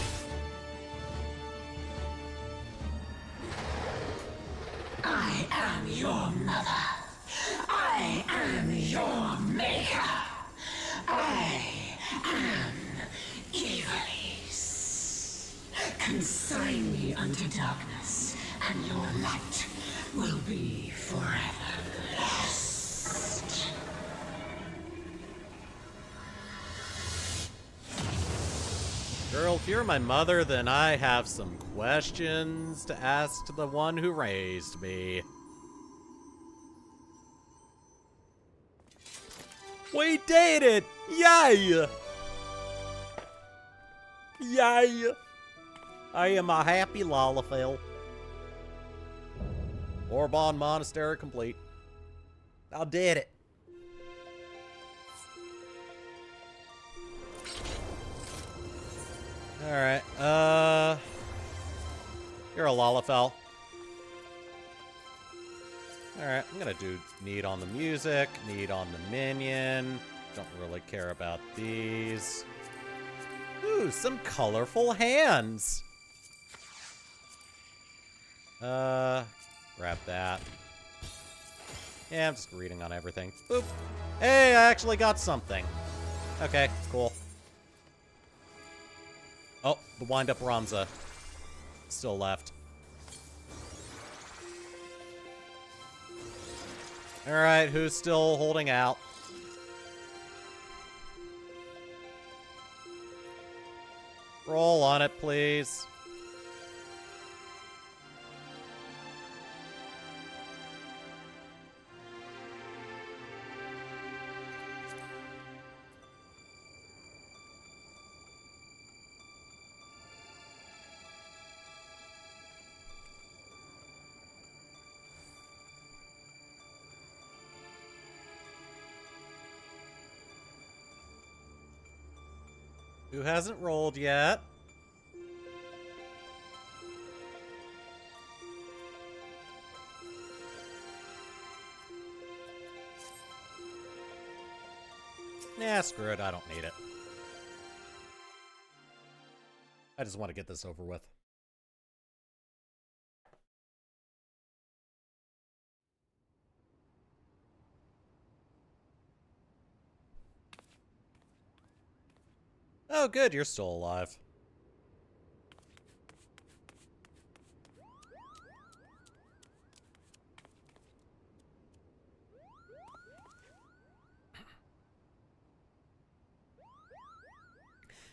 I am your mother. I am your maker. I am Ivalice. Consign me unto darkness, and your light will be forever lost. Girl, if you're my mother, then I have some questions to ask to the one who raised me. We did it! Yay! Yay! I am a happy Lalafell. Orbonne Monastery complete. I did it. Alright, you're a Lalafell. Alright, I'm gonna do need on the music, need on the minion. Don't really care about these. Ooh, some colorful hands. Grab that. Yeah, I'm just reading on everything. Boop. Hey, I actually got something. Okay, cool. Oh, the wind-up Ramza. Still left. Alright, who's still holding out? Roll on it, please. Who hasn't rolled yet? Nah, screw it. I don't need it. I just want to get this over with. Oh, good. You're still alive.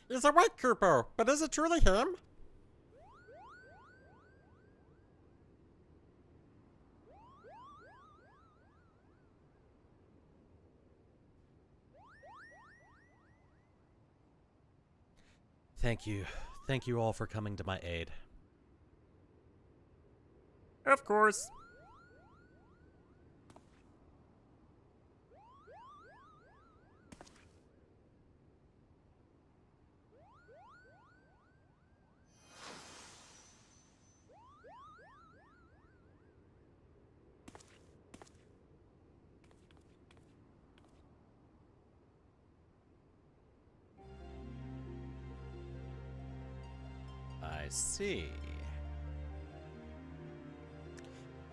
He's a white Kupo, but is it truly him? Thank you. Thank you all for coming to my aid. Of course. I see.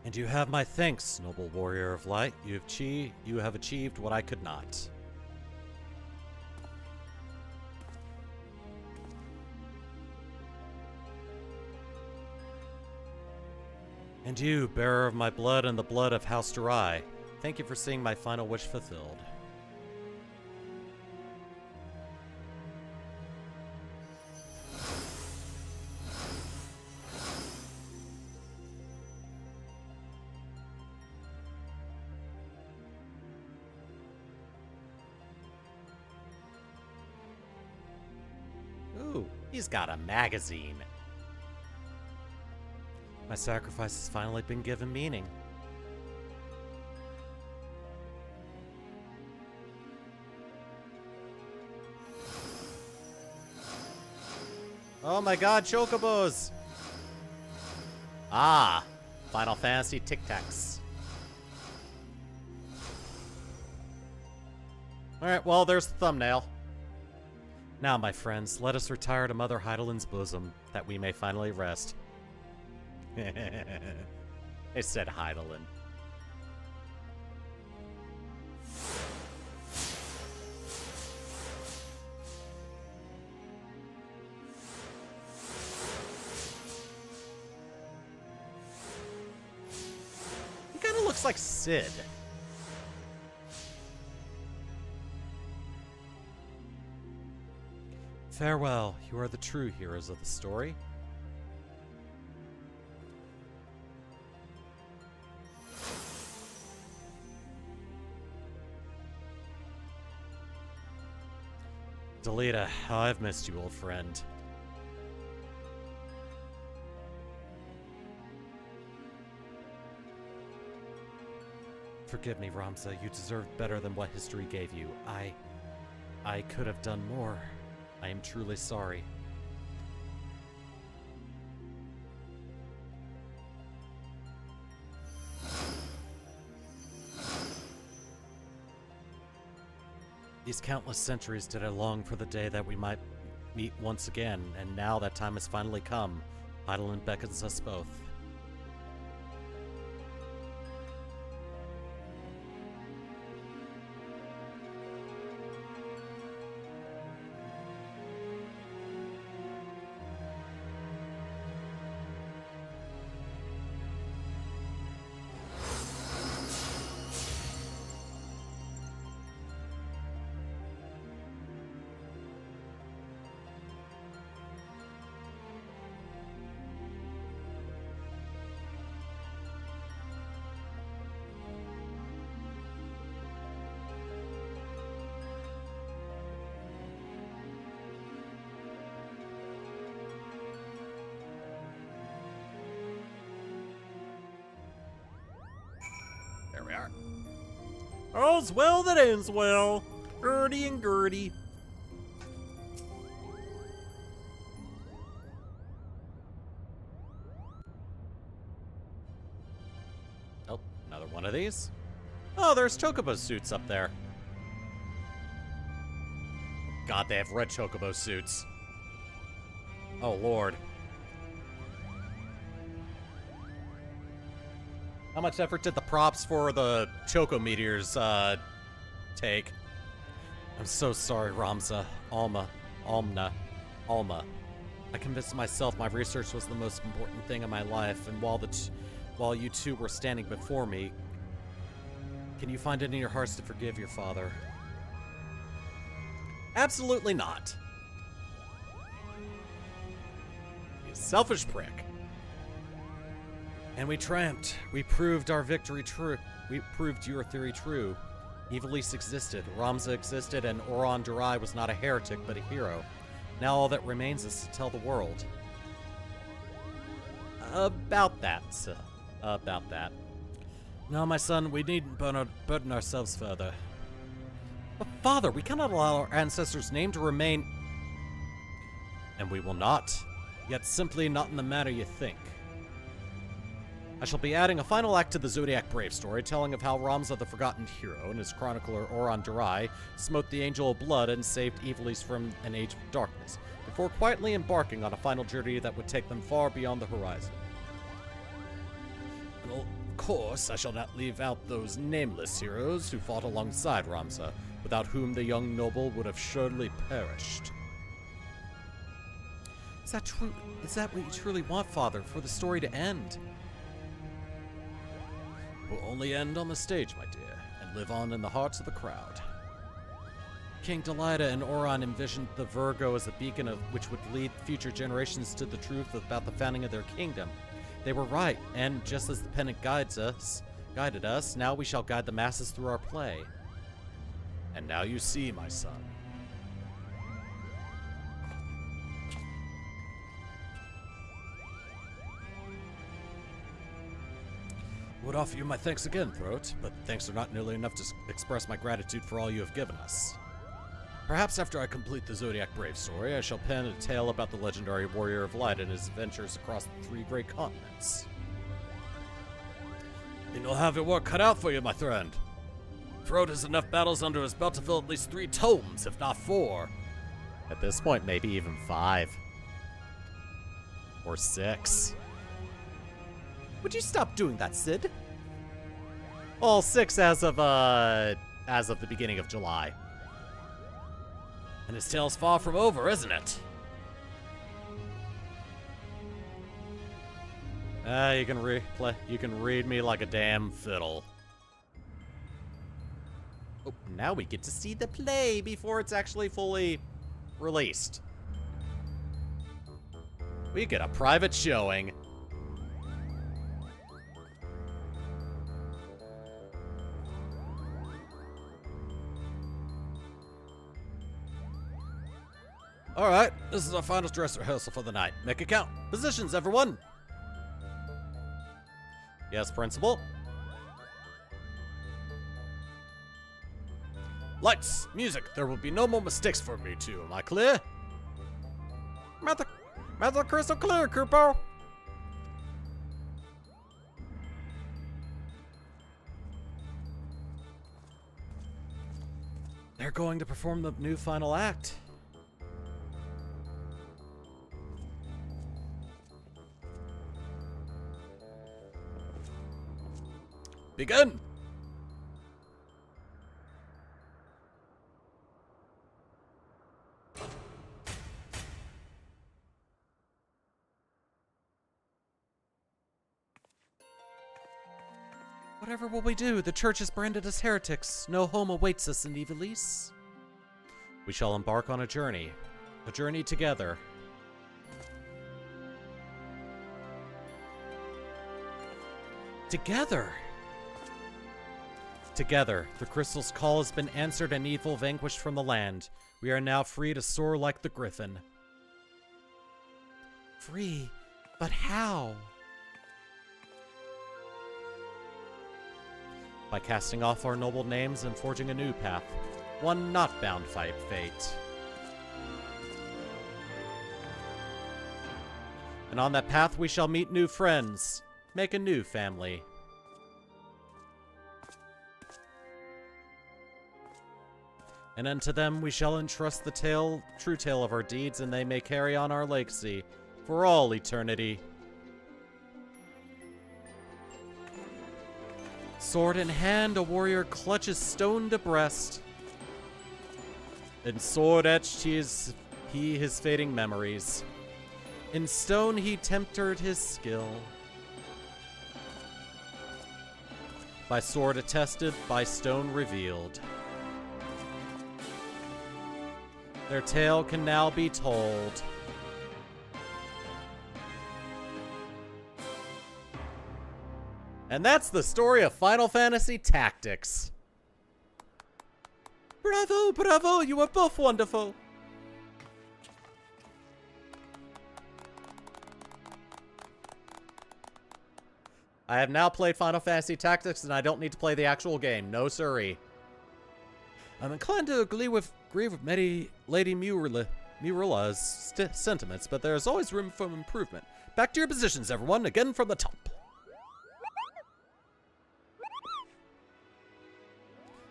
And you have my thanks, noble warrior of light. You have achieved what I could not. And you, bearer of my blood and the blood of House Durai, thank you for seeing my final wish fulfilled. Ooh, he's got a magazine. My sacrifice has finally been given meaning. Oh my god, chocobos! Ah, Final Fantasy Tic Tacs. Alright, well, there's the thumbnail. Now, my friends, let us retire to Mother Heidelin's bosom, that we may finally rest. They said Heidelin. He kind of looks like Sid. Farewell, you are the true heroes of the story. Delita, how I've missed you, old friend. Forgive me, Ramza. You deserved better than what history gave you. I could have done more. I am truly sorry. These countless centuries did I long for the day that we might meet once again, and now that time has finally come. Heidelin beckons us both. There we are. All's well that ends well. Gertie and Gertie. another one of these. Oh, there's chocobo suits up there. God, they have red chocobo suits. Oh, Lord. How much effort did the props for the choco meteors take? I'm so sorry, Ramza. Alma. I convinced myself my research was the most important thing in my life, and while you two were standing before me, can you find it in your hearts to forgive your father? Absolutely not. You selfish prick. And we triumphed. We proved our victory true. We proved your theory true. Ivalice existed, Ramza existed, and Orbonne Monastery was not a heretic, but a hero. Now all that remains is to tell the world. About that, sir. About that. No, my son, we needn't burden ourselves further. But father, we cannot allow our ancestors' name to remain... And we will not. Yet simply not in the manner you think. I shall be adding a final act to the Zodiac Brave story, telling of how Ramza the Forgotten Hero and his chronicler Orbonne Monastery smote the Angel of Blood and saved Ivalice from an age of darkness, before quietly embarking on a final journey that would take them far beyond the horizon. And of course, I shall not leave out those nameless heroes who fought alongside Ramza, without whom the young noble would have surely perished. Is that true? Is that what you truly want, Father, for the story to end? Will only end on the stage, my dear, and live on in the hearts of the crowd. King Delida and Orbonne envisioned the Virgo as a beacon of which would lead future generations to the truth about the founding of their kingdom. They were right, and just as the pennant guided us, now we shall guide the masses through our play. And now you see, my son. I would offer you my thanks again, Throat, but thanks are not nearly enough to express my gratitude for all you have given us. Perhaps after I complete the Zodiac Brave story, I shall pen a tale about the legendary Warrior of Light and his adventures across the 3 great continents. Then you'll have your work cut out for you, my friend. Throat has enough battles under his belt to fill at least 3 tomes, if not 4. At this point, maybe even 5. Or 6. Would you stop doing that, Sid? Well, 6 as of the beginning of July. And his tale's far from over, isn't it? You can read me like a damn fiddle. Oh, now we get to see the play before it's actually fully released. We get a private showing. Alright, this is our final dress rehearsal for the night. Make it count. Positions, everyone! Yes, Principal? Lights! Music! There will be no more mistakes for me too. Am I clear? Matter crystal clear, Kupo! They're going to perform the new final act. Begin! Whatever will we do? The church has branded us heretics. No home awaits us in Ivalice. We shall embark on a journey together. Together, the crystal's call has been answered and evil vanquished from the land. We are now free to soar like the griffin. Free? But how? By casting off our noble names and forging a new path, one not bound by fate. And on that path we shall meet new friends, make a new family. And unto them we shall entrust the true tale of our deeds, and they may carry on our legacy for all eternity. Sword in hand, a warrior clutches stone to breast. In sword etched his fading memories. In stone he tempered his skill. By sword attested, by stone revealed. Their tale can now be told. And that's the story of Final Fantasy Tactics. Bravo, bravo, you were both wonderful. I have now played Final Fantasy Tactics, and I don't need to play the actual game. No siree. I'm inclined to agree with Lady Murilla's sentiments, but there is always room for improvement. Back to your positions, everyone, again from the top.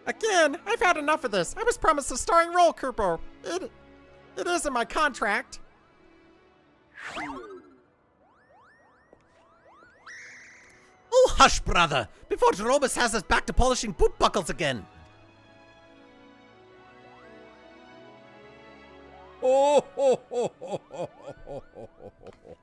Again, I've had enough of this. I was promised a starring role, Kupo. It is in my contract. Oh, hush, brother! Before Jerobus has us back to polishing boot buckles again! Oh, ho, ho, ho, ho, ho, ho, ho, ho.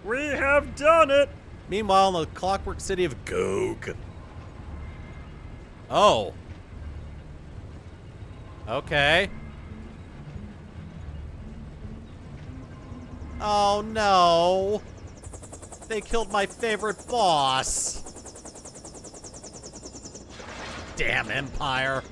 We have done it! Meanwhile, in the clockwork city of Gog. Oh. Okay. Oh no. They killed my favorite boss. Damn Empire.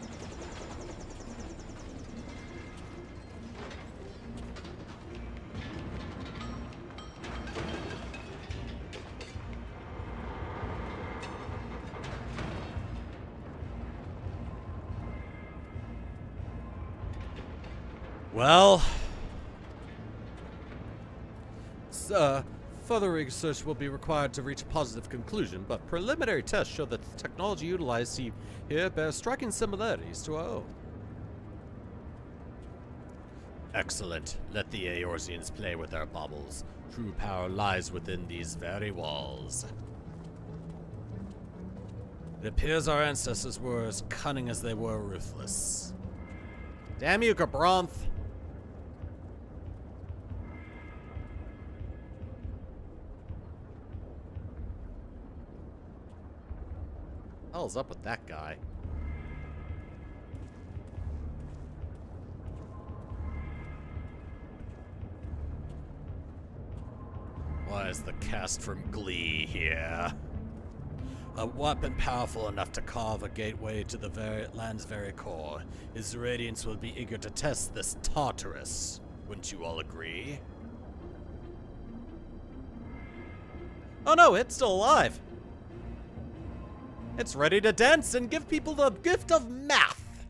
Well, further research will be required to reach a positive conclusion, but preliminary tests show that the technology utilized here bears striking similarities to our own. Excellent. Let the Eorzeans play with their baubles. True power lies within these very walls. It appears our ancestors were as cunning as they were ruthless. Damn you, Gabronth! What the hell's up with that guy? Why is the cast from Glee here? A weapon powerful enough to carve a gateway to the land's very core. His radiance will be eager to test this Tartarus. Wouldn't you all agree? Oh no, it's still alive! It's ready to dance and give people the gift of math!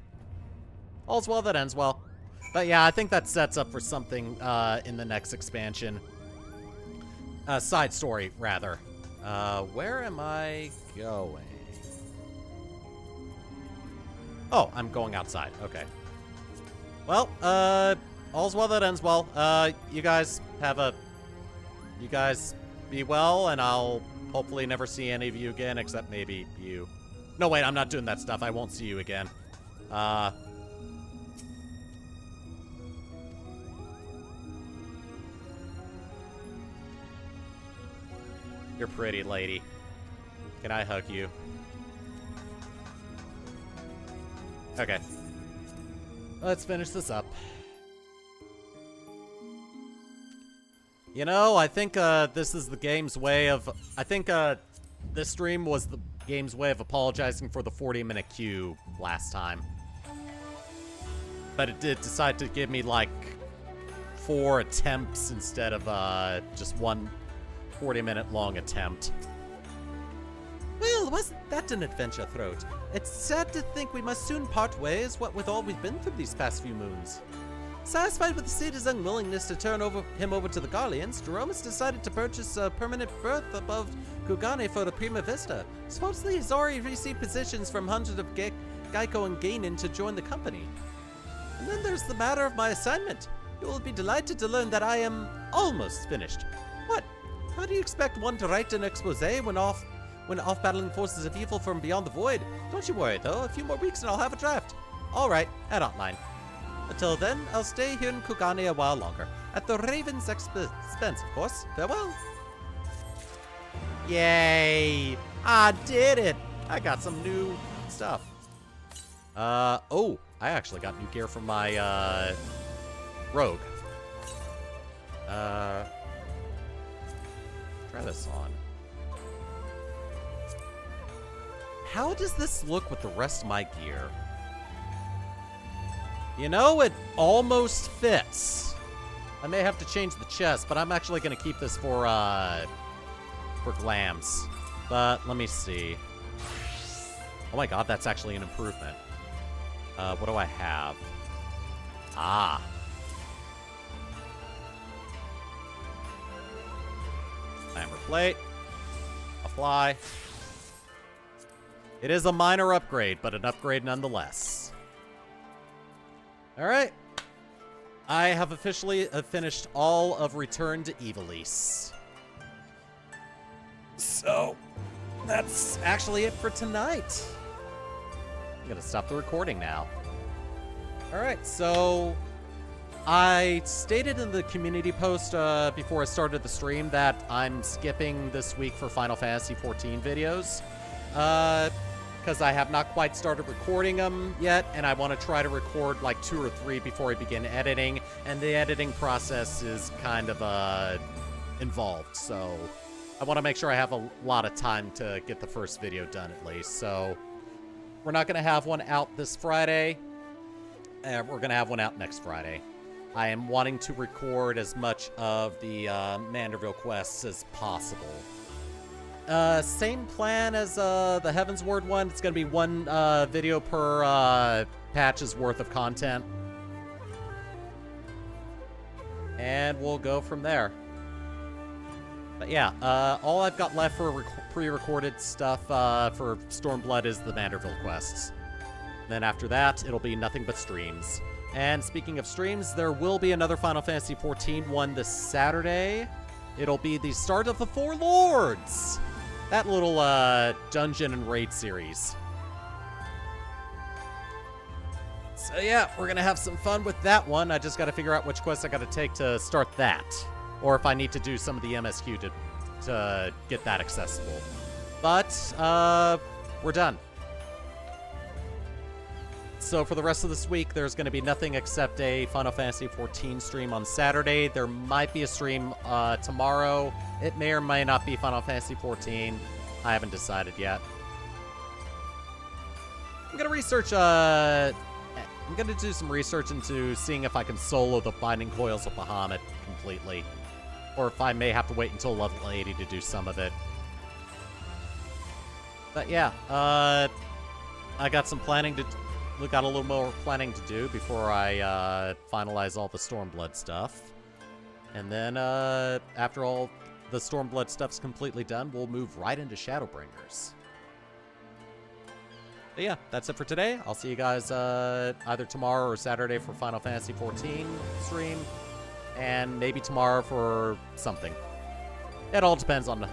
All's well that ends well. But yeah, I think that sets up for something in the next expansion. Side story, rather. Where am I going? Oh, I'm going outside. Okay. Well, all's well that ends well. You guys be well, and I'll hopefully never see any of you again, except maybe you. No, wait, I'm not doing that stuff. I won't see you again. You're pretty, lady. Can I hug you? Okay. Let's finish this up. You know, I think this is the game's way of... I think this stream was the game's way of apologizing for the 40-minute queue last time. But it did decide to give me, like, 4 attempts instead of just one 40-minute long attempt. Well, wasn't that an adventure, Throat? It's sad to think we must soon part ways, what with all we've been through these past few moons. Satisfied with the city's unwillingness to turn him over to the Garleans, Jerome has decided to purchase a permanent berth above Kugane for the Prima Vista. Supposedly he's already received positions from hundreds of Geico and Gainin to join the company. And then there's the matter of my assignment. You will be delighted to learn that I am almost finished. What? How do you expect one to write an expose when off battling forces of evil from beyond the void? Don't you worry though, a few more weeks and I'll have a draft. Alright, an outline. Until then, I'll stay here in Kugane a while longer. At the Raven's expense, of course. Farewell. Yay! I did it! I got some new stuff. Oh, I actually got new gear from my, rogue. Try this on. How does this look with the rest of my gear? You know, it almost fits. I may have to change the chest, but I'm actually going to keep this for glams. But let me see. Oh my god, that's actually an improvement. What do I have? Ah. Hammer plate. Apply. It is a minor upgrade, but an upgrade nonetheless. Alright. I have officially finished all of Return to Ivalice. So, that's actually it for tonight. I'm gonna stop the recording now. Alright, so I stated in the community post before I started the stream that I'm skipping this week for Final Fantasy XIV videos. Because I have not quite started recording them yet, and I want to try to record like 2 or 3 before I begin editing, and the editing process is kind of involved, so I want to make sure I have a lot of time to get the first video done at least. So we're not going to have one out this Friday. We're going to have one out next Friday. I am wanting to record as much of the Manderville quests as possible. Same plan as the Heavensward one. It's going to be one video per patch's worth of content. And we'll go from there. But yeah, all I've got left for pre-recorded stuff for Stormblood is the Manderville quests. Then after that, it'll be nothing but streams. And speaking of streams, there will be another Final Fantasy XIV one this Saturday. It'll be the start of the Four Lords! That little dungeon and raid series. So yeah, we're gonna have some fun with that one. I just gotta figure out which quest I gotta take to start that. Or if I need to do some of the MSQ to get that accessible. But, we're done. So for the rest of this week, there's going to be nothing except a Final Fantasy XIV stream on Saturday. There might be a stream tomorrow. It may or may not be Final Fantasy XIV. I haven't decided yet. I'm going to research, I'm going to do some research into seeing if I can solo the Binding Coils of Bahamut completely. Or if I may have to wait until level 80 to do some of it. But yeah, I got some planning to... We got a little more planning to do before I finalize all the Stormblood stuff. And then after all the Stormblood stuff's completely done, we'll move right into Shadowbringers. But yeah, that's it for today. I'll see you guys either tomorrow or Saturday for Final Fantasy XIV stream. And maybe tomorrow for something. It all depends on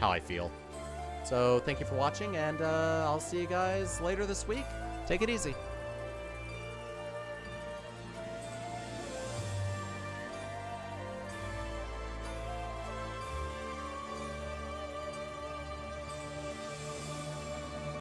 how I feel. So thank you for watching, and I'll see you guys later this week. Take it easy.